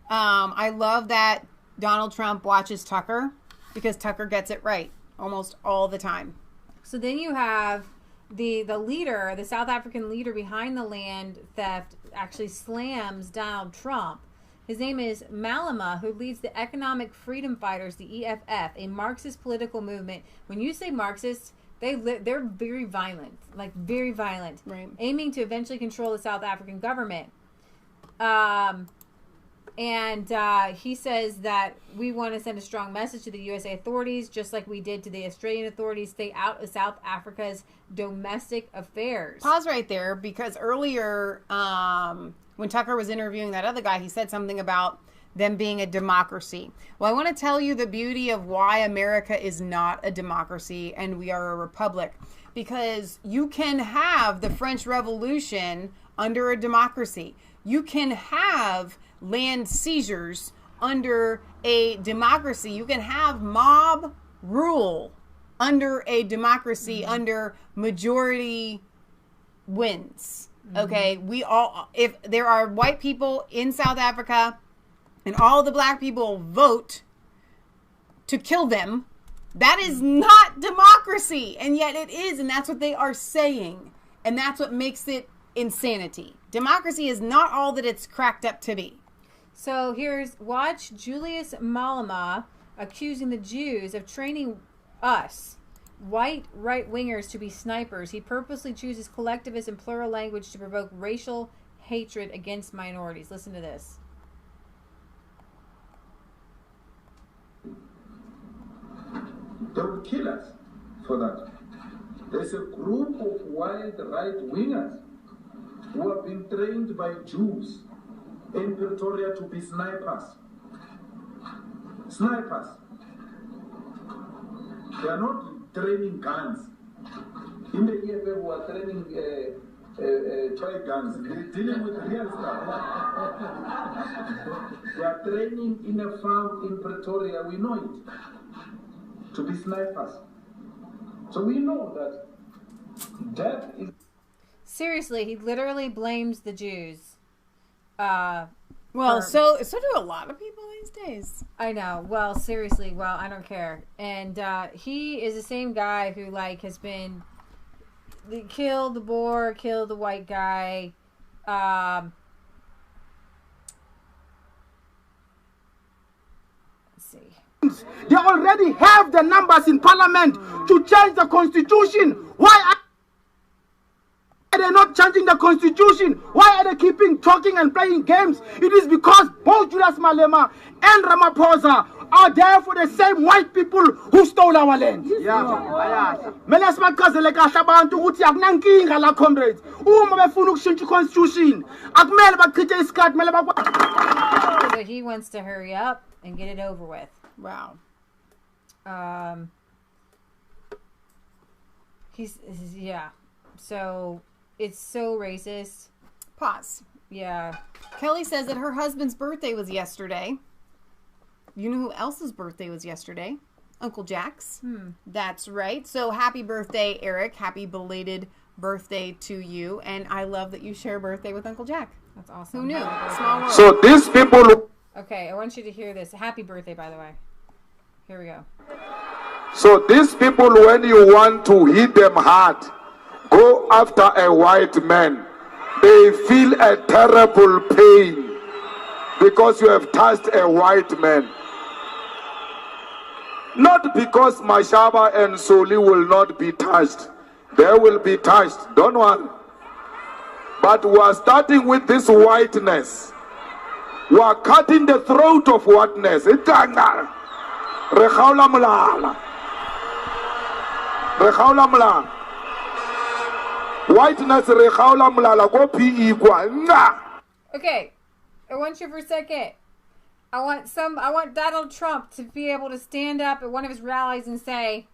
I love that Donald Trump watches Tucker because Tucker gets it right almost all the time. So then you have the leader, the South African leader behind the land theft actually slams Donald Trump. His name is Malema, who leads the Economic Freedom Fighters, the EFF, a Marxist political movement. When you say Marxist, they're very violent, very violent, right. Aiming to eventually control the South African government. And he says that we want to send a strong message to the USA authorities, just like we did to the Australian authorities, stay out of South Africa's domestic affairs. Pause right there, because earlier when Tucker was interviewing that other guy, he said something about them being a democracy. Well, I want to tell you the beauty of why America is not a democracy and we are a republic. Because you can have the French Revolution under a democracy. You can have land seizures under a democracy. You can have mob rule under a democracy, under majority wins. Okay, we all, if there are white people in South Africa and all the black people vote to kill them, that is not democracy. And yet it is, and that's what they are saying. And that's what makes it insanity. Democracy is not all that it's cracked up to be. So watch Julius Malema accusing the Jews of training us, white right-wingers, to be snipers. He purposely chooses collectivist and plural language to provoke racial hatred against minorities. Listen to this. They will kill us for that. There's a group of white right-wingers who have been trained by Jews in Pretoria to be snipers. Snipers. They are not training guns. In the EFF, we are training toy guns. They're dealing with real stuff. They are training in a farm in Pretoria. We know it. To be snipers. So we know that is... Seriously, he literally blames the Jews. Well, so do a lot of people these days. I know. Well, seriously, I don't care. And he is the same guy who has been killed the Boer, killed the white guy. Let's see. They already have the numbers in Parliament to change the Constitution. Why are they not changing the Constitution? Why are they keeping talking and playing games? It is because both Julius Malema and Ramaphosa are there for the same white people who stole our land. So he wants to hurry up and get it over with. Wow. So it's so racist. Pause. Yeah. Kelly says that her husband's birthday was yesterday. You know who else's birthday was yesterday? Uncle Jack's. That's right. So happy birthday, Eric. Happy belated birthday to you. And I love that you share a birthday with Uncle Jack. That's awesome. Who knew? Small world. So these people... Okay, I want you to hear this. Happy birthday, by the way. Here we go. So these people, when you want to hit them hard, go after a white man. They feel a terrible pain because you have touched a white man. Not because Mashaba and Soli will not be touched. They will be touched. Don't worry. But we are starting with this whiteness. We are cutting the throat of whiteness. Whiteness rekhawla mulala go PE kwa. Okay, I want you for a second. I want Donald Trump to be able to stand up at one of his rallies and say,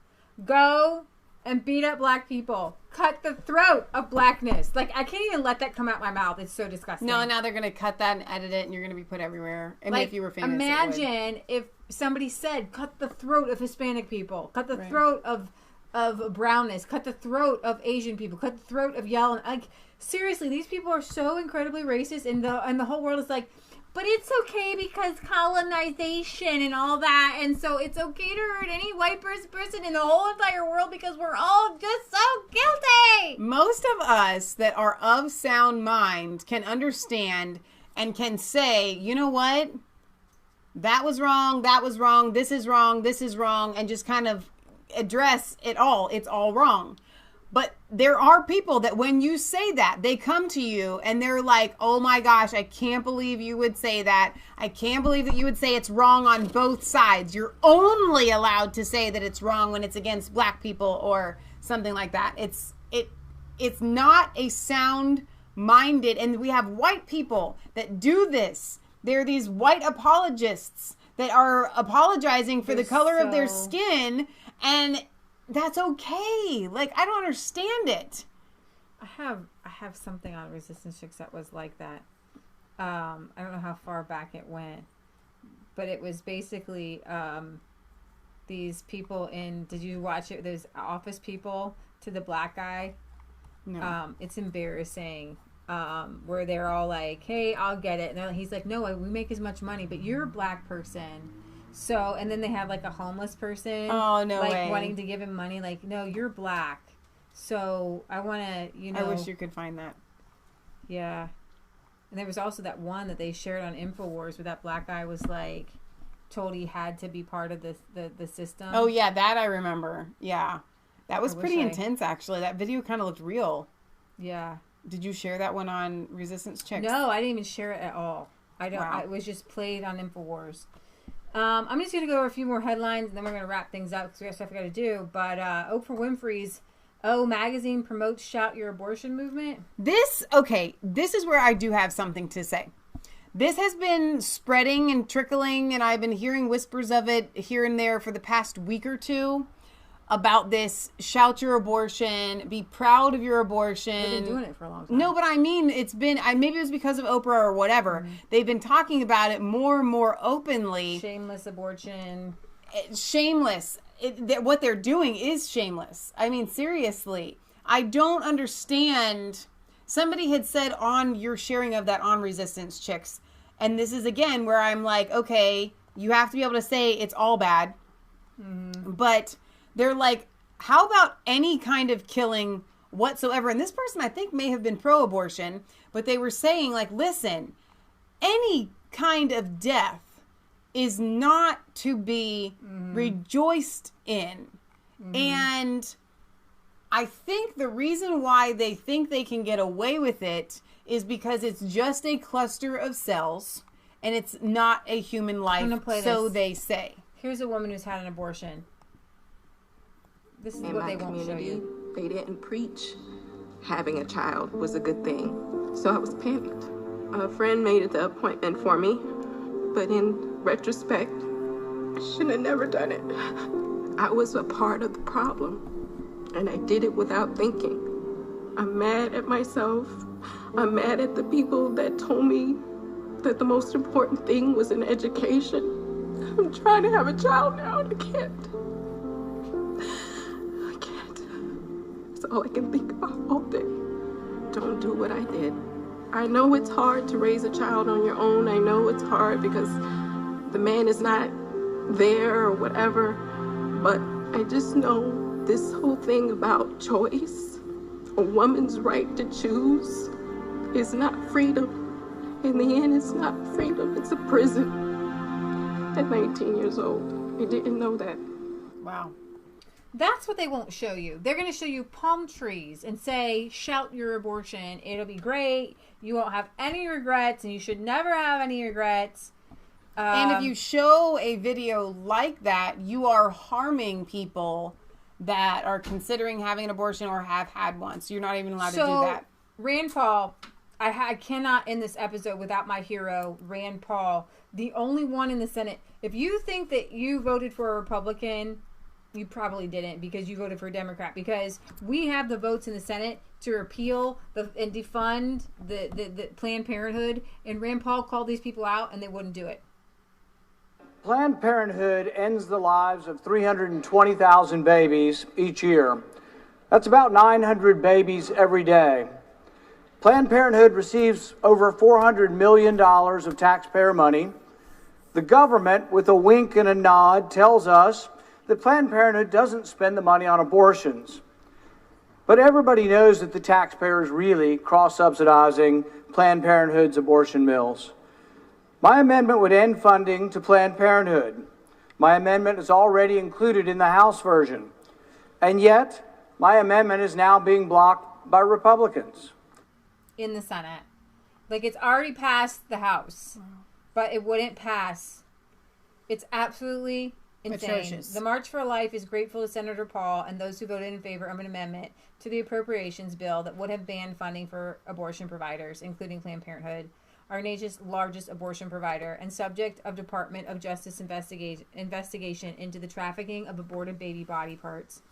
"Go and beat up black people. Cut the throat of blackness." I can't even let that come out my mouth. It's so disgusting. No, now they're going to cut that and edit it, and you're going to be put everywhere. I mean, if you were famous, imagine if somebody said, "Cut the throat of Hispanic people. Cut the throat of brownness. Cut the throat of Asian people. Cut the throat of yellow." Seriously, these people are so incredibly racist, and the whole world is like, but it's okay because colonization and all that, and so it's okay to hurt any white person in the whole entire world because we're all just so guilty. Most of us that are of sound mind can understand and can say, you know what? That was wrong, this is wrong, and just kind of address it all. It's all wrong. But there are people that when you say that, they come to you and they're like, oh my gosh, I can't believe you would say that. I can't believe that you would say it's wrong on both sides. You're only allowed to say that it's wrong when it's against black people or something like that. It's not a sound-minded, and we have white people that do this. They're these white apologists that are apologizing for the color of their skin, and that's okay. Like, I don't understand it. I have something on Resistance Chicks that was like that. I don't know how far back it went, but it was basically these people in. Did you watch it? Those office people to the black guy. No. It's embarrassing. Where they're all like, "Hey, I'll get it," and he's like, "No, we make as much money, but you're a black person." So, and then they have like a homeless person. Oh, no way. Wanting to give him money. Like, no, you're black. So I want to, I wish you could find that. Yeah. And there was also that one that they shared on InfoWars where that black guy was like, told he had to be part of the system. Oh, yeah, that I remember. Yeah. That was pretty intense, actually. That video kind of looked real. Yeah. Did you share that one on Resistance Chicks? No, I didn't even share it at all. I don't. Wow. It was just played on InfoWars. I'm just going to go over a few more headlines, and then we're going to wrap things up because we have stuff we got to do. But Oprah Winfrey's O magazine promotes Shout Your Abortion movement. This is where I do have something to say. This has been spreading and trickling, and I've been hearing whispers of it here and there for the past week or two about this shout your abortion, be proud of your abortion. They've been doing it for a long time. No, but I mean, it's been, maybe it was because of Oprah or whatever. Mm-hmm. They've been talking about it more and more openly. Shameless abortion. Shameless. What they're doing is shameless. I mean, seriously. I don't understand. Somebody had said on your sharing of that on Resistance Chicks, and this is again where I'm like, okay, you have to be able to say it's all bad. Mm-hmm. But they're like, how about any kind of killing whatsoever? And this person, I think, may have been pro-abortion, but they were saying, like, listen, any kind of death is not to be rejoiced in. Mm-hmm. And I think the reason why they think they can get away with it is because it's just a cluster of cells and it's not a human life, so they say. Here's a woman who's had an abortion. This is in what my they won't show community, you. they didn't preach having a child was a good thing. So I was panicked. A friend made the appointment for me, but in retrospect, I should have never done it. I was a part of the problem, and I did it without thinking. I'm mad at myself. I'm mad at the people that told me that the most important thing was an education. I'm trying to have a child now, and I can't. That's all I can think about all day. Don't do what I did. I know it's hard to raise a child on your own. I know it's hard because the man is not there or whatever. But I just know this whole thing about choice, a woman's right to choose, is not freedom. In the end, it's not freedom. It's a prison. At 19 years old, I didn't know that. Wow. That's what they won't show you. They're going to show you palm trees and say, shout your abortion. It'll be great. You won't have any regrets, and you should never have any regrets. And if you show a video like that, you are harming people that are considering having an abortion or have had one. So you're not even allowed to do that. Rand Paul, I cannot end this episode without my hero, Rand Paul, the only one in the Senate. If you think that you voted for a Republican, you probably didn't, because you voted for a Democrat, because we have the votes in the Senate to repeal and defund the Planned Parenthood, and Rand Paul called these people out and they wouldn't do it. Planned Parenthood ends the lives of 320,000 babies each year. That's about 900 babies every day. Planned Parenthood receives over $400 million of taxpayer money. The government, with a wink and a nod, tells us that Planned Parenthood doesn't spend the money on abortions. But everybody knows that the taxpayer is really cross-subsidizing Planned Parenthood's abortion mills. My amendment would end funding to Planned Parenthood. My amendment is already included in the House version. And yet, My amendment is now being blocked by Republicans. In the Senate. Like, it's already passed the House, but it wouldn't pass. It's absolutely insane. Atrocious. The March for Life is grateful to Senator Paul and those who voted in favor of an amendment to the appropriations bill that would have banned funding for abortion providers, including Planned Parenthood, our nation's largest abortion provider, and subject of Department of Justice investigation into the trafficking of aborted baby body parts.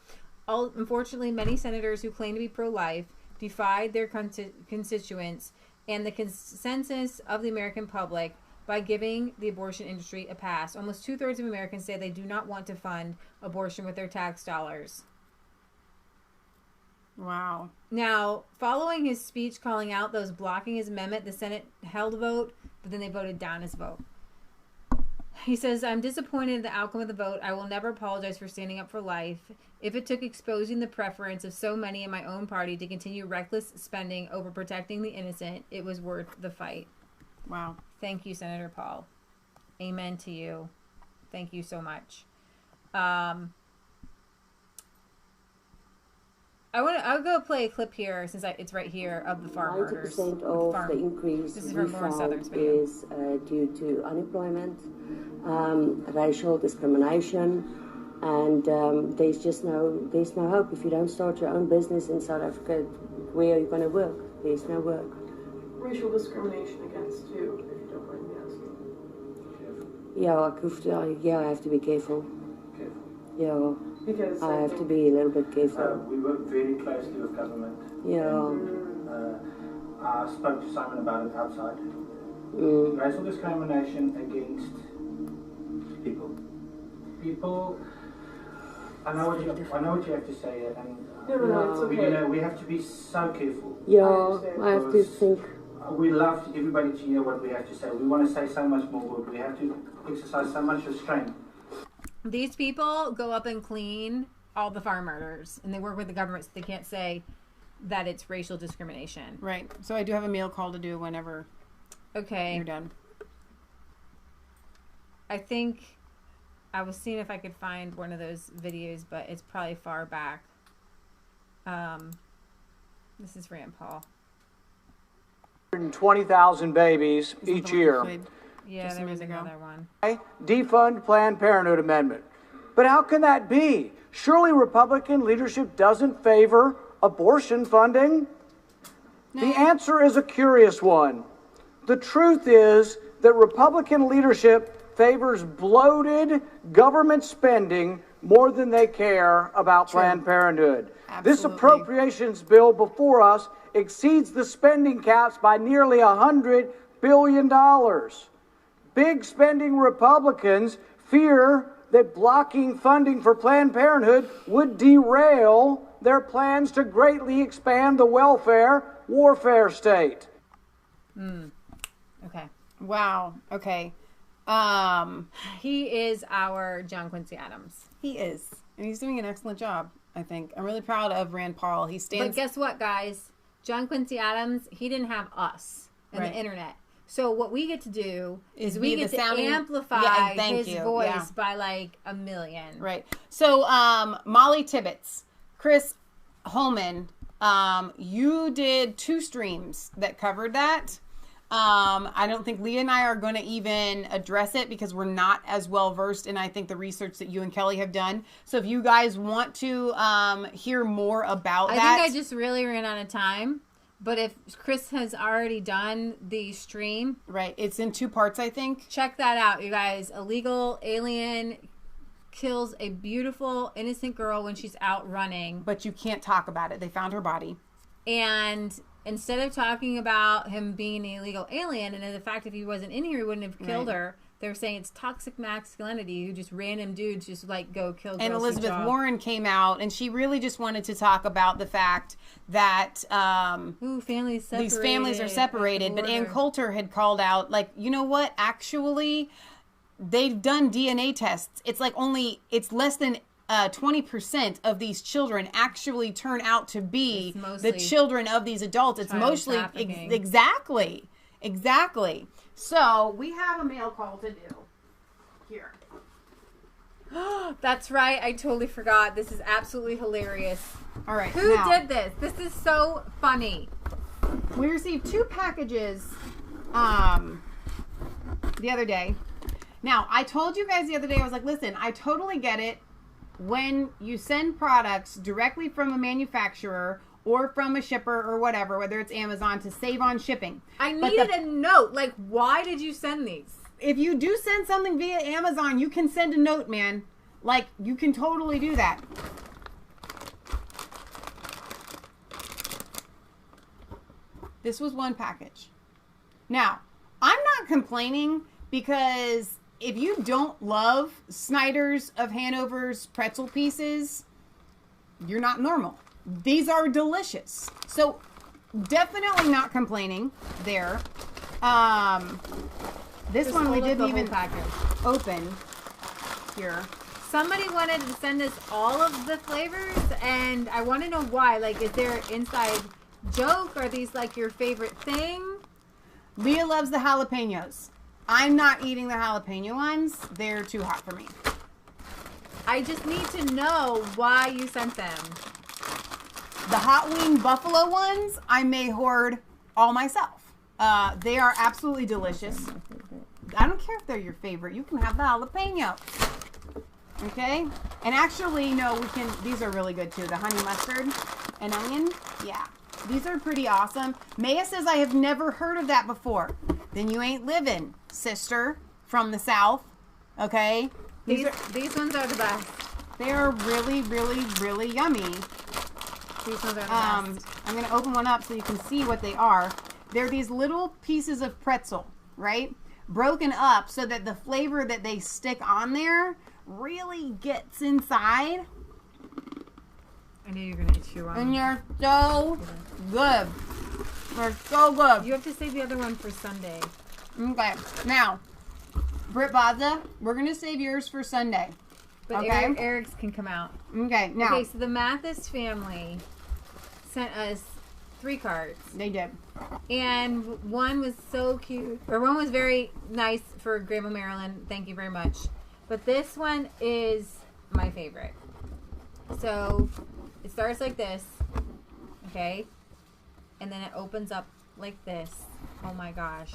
Unfortunately, many senators who claim to be pro-life defied their constituents and the consensus of the American public by giving the abortion industry a pass. Almost 2/3 of Americans say they do not want to fund abortion with their tax dollars. Wow. Now, following his speech calling out those blocking his amendment, the Senate held a vote, but then they voted down his vote. He says, I'm disappointed in the outcome of the vote. I will never apologize for standing up for life. If it took exposing the preference of so many in my own party to continue reckless spending over protecting the innocent, it was worth the fight. Wow. Thank you, Senator Paul. Amen to you. Thank you so much. I'll go play a clip here since it's right here of the farm murders. 90% of the increase This is we from Lauren Southern's found video. is due to unemployment, racial discrimination, and there's no hope. If you don't start your own business in South Africa, where are you going to work? There's no work. Racial discrimination against you, if you don't mind me asking. Yeah, I have to be careful. Yeah, Because I have to be a little bit careful. We work very closely with government. Yeah. I spoke to Simon about it outside. Racial discrimination against people. I know what you have to say, and No, it's okay. we have to be so careful. Yeah, I have to think. We love everybody to hear what we have to say. We want to say so much more, but we have to exercise so much restraint. These people go up and clean all the farm murders, and they work with the government, so they can't say that it's racial discrimination. Right. So I do have a mail call to do whenever you're done. I think I was seeing if I could find one of those videos, but it's probably far back. This is Rand Paul. 120,000 babies each year. Yeah, there was another one. Defund Planned Parenthood amendment. But how can that be? Surely Republican leadership doesn't favor abortion funding? The answer is a curious one. The truth is that Republican leadership favors bloated government spending more than they care about Planned Parenthood. This appropriations bill before us exceeds the spending caps by nearly $100 billion. Big spending Republicans fear that blocking funding for Planned Parenthood would derail their plans to greatly expand the welfare warfare state. Okay. Wow. Okay. He is our John Quincy Adams. He is. And he's doing an excellent job, I think. I'm really proud of Rand Paul. He stands... But guess what, guys? John Quincy Adams, he didn't have us and the internet. So what we get to do is we get to amplify his voice by like 1 million. Right. So Molly Tibbetts, Chris Holman, you did 2 streams that covered that. I don't think Leah and I are going to even address it because we're not as well versed in, I think, the research that you and Kelly have done. So if you guys want to hear more about that. I think I just really ran out of time. But if Chris has already done the stream. Right. It's in 2 parts, I think. Check that out, you guys. Illegal alien kills a beautiful, innocent girl when she's out running. But you can't talk about it. They found her body. And instead of talking about him being an illegal alien and the fact if he wasn't in here, he wouldn't have killed her. They're saying it's toxic masculinity. Who just random dudes just like go kill girls. And Elizabeth Warren came out and she really just wanted to talk about the fact that families separated, these families are separated. But Ann Coulter had called out, like, you know what? Actually, they've done DNA tests. It's like it's less than 20% of these children actually turn out to be the children of these adults. It's mostly exactly. So we have a mail call to do here. That's right. I totally forgot. This is absolutely hilarious. All right. Who now, did this? This is so funny. We received 2 packages the other day. Now, I told you guys the other day, I was like, listen, I totally get it when you send products directly from a manufacturer or from a shipper or whatever, whether it's Amazon, to save on shipping. I needed a note. Like, why did you send these? If you do send something via Amazon, you can send a note, man. Like, you can totally do that. This was 1 package. Now, I'm not complaining because if you don't love Snyder's of Hanover's pretzel pieces, you're not normal. These are delicious. So, definitely not complaining there. This Just one we hold up didn't the even whole package. open here. Somebody wanted to send us all of the flavors, and I want to know why. Like, is there an inside joke? Are these like your favorite thing? Leah loves the jalapenos. I'm not eating the jalapeno ones. They're too hot for me. I just need to know why you sent them. The hot wing buffalo ones, I may hoard all myself. They are absolutely delicious. I don't care if they're your favorite. You can have the jalapeno. Okay? And actually, no, we can, these are really good too. The honey mustard and onion. Yeah. These are pretty awesome. Maia says, I have never heard of that before. Then you ain't living, sister, from the South. Okay? These ones are the best. They are really, really, really yummy. These ones are the best. I'm going to open one up so you can see what they are. They're these little pieces of pretzel, right? Broken up so that the flavor that they stick on there really gets inside. I knew you were going to chew on. And you're so good. They're so good. You have to save the other one for Sunday. Okay. Now, Britt Baza, we're going to save yours for Sunday. But okay? Eric's can come out. Okay. Now. Okay, so the Mathis family sent us 3 cards. They did. And one was so cute. Or one was very nice for Grandma Marilyn. Thank you very much. But this one is my favorite. So it starts like this. Okay? And then it opens up like this. Oh my gosh.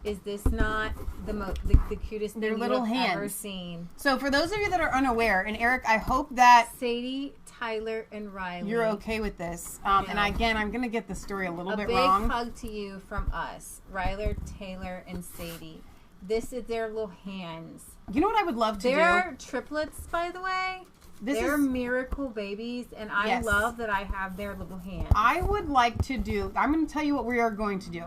Is this not the cutest thing little you have hands. ever seen? So for those of you that are unaware, and Eric, I hope that Sadie, Tyler, and Riley, you're okay with this. And again, I'm going to get the story a little bit A wrong. big hug to you from us, Ryler, Taylor, and Sadie. This is their little hands. You know what I would love to do? They're triplets, by the way. They're is miracle babies, and I love that I have their little hands. I would like to do, I'm going to tell you what we are going to do.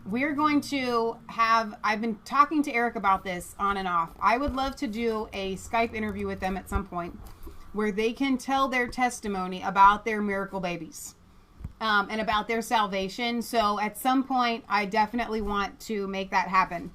We are going to have, I've been talking to Eric about this on and off. I would love to do a Skype interview with them at some point where they can tell their testimony about their miracle babies and about their salvation. So at some point, I definitely want to make that happen.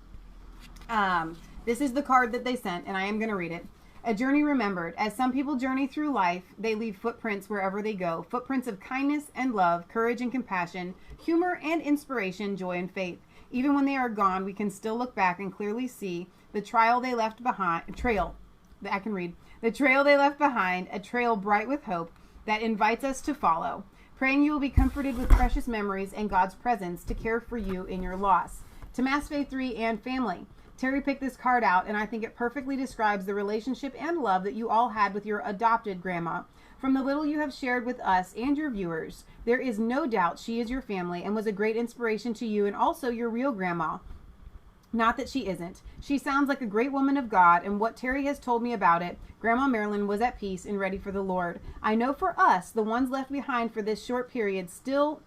This is the card that they sent, and I am going to read it. A journey remembered. As some people journey through life, they leave footprints wherever they go. Footprints of kindness and love, courage and compassion, humor and inspiration, joy and faith. Even when they are gone, we can still look back and clearly see the trail they left behind. The trail they left behind, a trail bright with hope that invites us to follow. Praying you will be comforted with precious memories and God's presence to care for you in your loss. To Mass Faith 3 and family. Terry picked this card out, and I think it perfectly describes the relationship and love that you all had with your adopted grandma. From the little you have shared with us and your viewers, there is no doubt she is your family and was a great inspiration to you and also your real grandma. Not that she isn't. She sounds like a great woman of God, and what Terry has told me about it, Grandma Marilyn was at peace and ready for the Lord. I know for us, the ones left behind for this short period still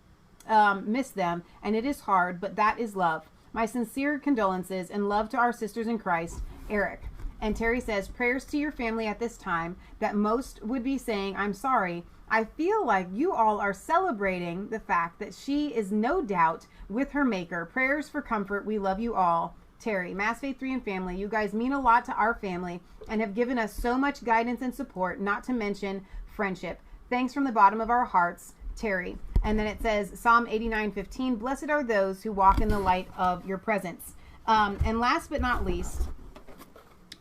miss them, and it is hard, but that is love. My sincere condolences and love to our sisters in Christ, Eric. And Terry says, prayers to your family at this time that most would be saying, I'm sorry. I feel like you all are celebrating the fact that she is no doubt with her maker. Prayers for comfort. We love you all. Terry, Mass Faith 3 and family, you guys mean a lot to our family and have given us so much guidance and support, not to mention friendship. Thanks from the bottom of our hearts, Terry. And then it says, Psalm 89:15, blessed are those who walk in the light of your presence. And last but not least,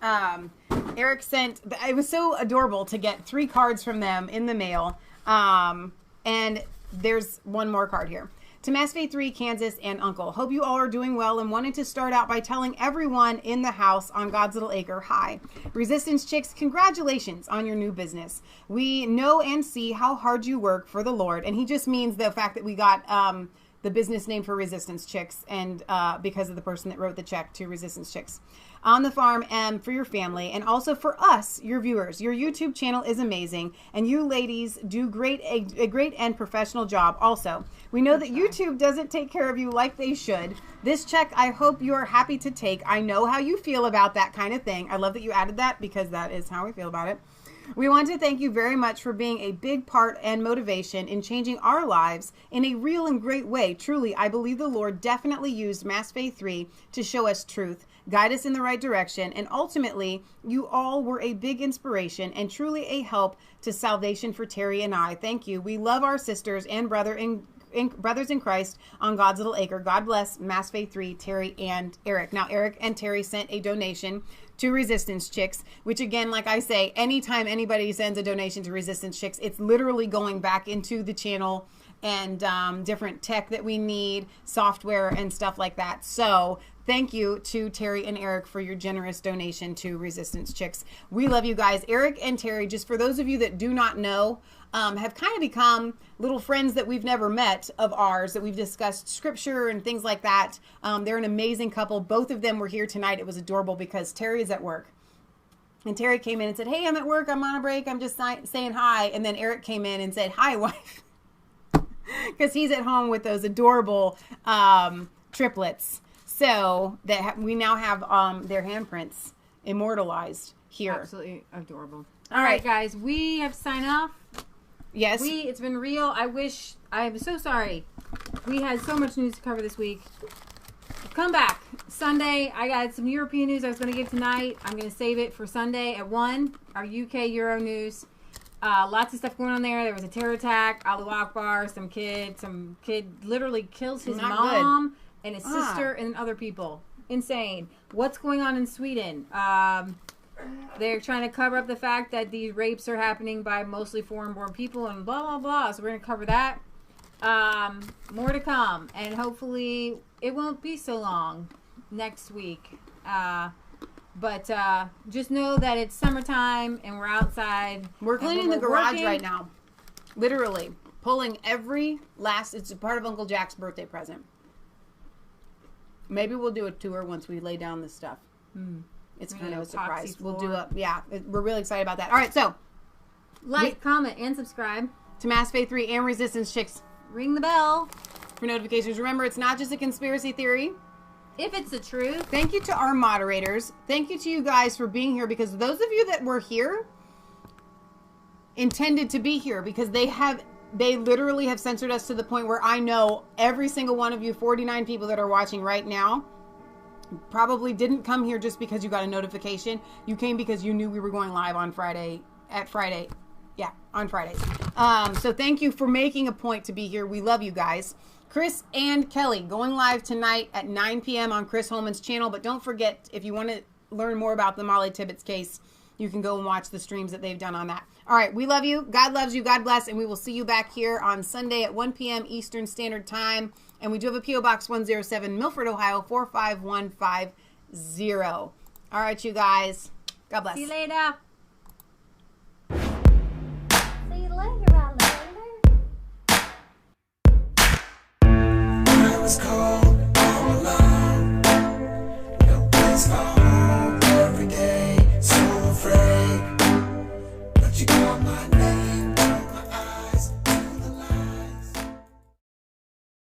Eric sent, it was so adorable to get 3 cards from them in the mail. And there's one more card here. To Mass Faith 3, Kansas, and Uncle. Hope you all are doing well and wanted to start out by telling everyone in the house on God's Little Acre, hi. Resistance Chicks, congratulations on your new business. We know and see how hard you work for the Lord. And he just means the fact that we got the business name for Resistance Chicks and because of the person that wrote the check to Resistance Chicks. On the farm and for your family and also for us, your viewers. Your YouTube channel is amazing and you ladies do a great and professional job also. We know that YouTube doesn't take care of you like they should. This check, I hope you are happy to take. I know how you feel about that kind of thing. I love that you added that because that is how we feel about it. We want to thank you very much for being a big part and motivation in changing our lives in a real and great way. Truly, I believe the Lord definitely used Mass Faith 3 to show us truth, guide us in the right direction, and ultimately, you all were a big inspiration and truly a help to salvation for Terry and I. Thank you. We love our sisters and brothers in Christ on God's Little Acre. God bless Mass Faith 3, Terry and Eric. Now, Eric and Terry sent a donation to Resistance Chicks, which again, like I say, anytime anybody sends a donation to Resistance Chicks, it's literally going back into the channel and different tech that we need, software and stuff like that. So thank you to Terry and Eric for your generous donation to Resistance Chicks. We love you guys. Eric and Terry, just for those of you that do not know, have kind of become little friends that we've never met of ours, that we've discussed scripture and things like that. They're an amazing couple. Both of them were here tonight. It was adorable because Terry is at work. And Terry came in and said, hey, I'm at work. I'm on a break. I'm just saying hi. And then Eric came in and said, hi, wife. Because he's at home with those adorable triplets. So that we now have their handprints immortalized here. Absolutely adorable. All right, guys, we have to sign off. Yes. It's been real. I'm so sorry. We had so much news to cover this week. Come back. Sunday, I got some European news I was going to give tonight. I'm going to save it for Sunday at 1, our UK Euro news. Lots of stuff going on there. There was a terror attack, Allahu Akbar, some kid literally kills his mom and his sister and other people. Insane. What's going on in Sweden? They're trying to cover up the fact that these rapes are happening by mostly foreign-born people and blah, blah, blah. So we're going to cover that. More to come. And hopefully it won't be so long next week. But just know that it's summertime and we're outside. We're cleaning the garage right now. Literally. Pulling every last... It's a part of Uncle Jack's birthday present. Maybe we'll do a tour once we lay down this stuff. It's kind of a surprise. We'll do a... Yeah, we're really excited about that. All right, so... Like, comment, and subscribe. To Mass Faith 3 and Resistance Chicks. Ring the bell. For notifications. Remember, it's not just a conspiracy theory. If it's the truth. Thank you to our moderators. Thank you to you guys for being here, because those of you that were here intended to be here, because they literally have censored us to the point where I know every single one of you 49 people that are watching right now probably didn't come here just because you got a notification. You came because you knew we were going live on Friday. Yeah, on Fridays. So thank you for making a point to be here. We love you guys. Chris and Kelly going live tonight at 9 p.m. on Chris Holman's channel. But don't forget, if you want to learn more about the Molly Tibbetts case, you can go and watch the streams that they've done on that. All right, we love you. God loves you. God bless. And we will see you back here on Sunday at 1 p.m. Eastern Standard Time. And we do have a P.O. Box 107, Milford, Ohio, 45150. All right, you guys. God bless. See you later. See you later, alligator. I was cold all alone. No place for home every day. So afraid, but you call my name.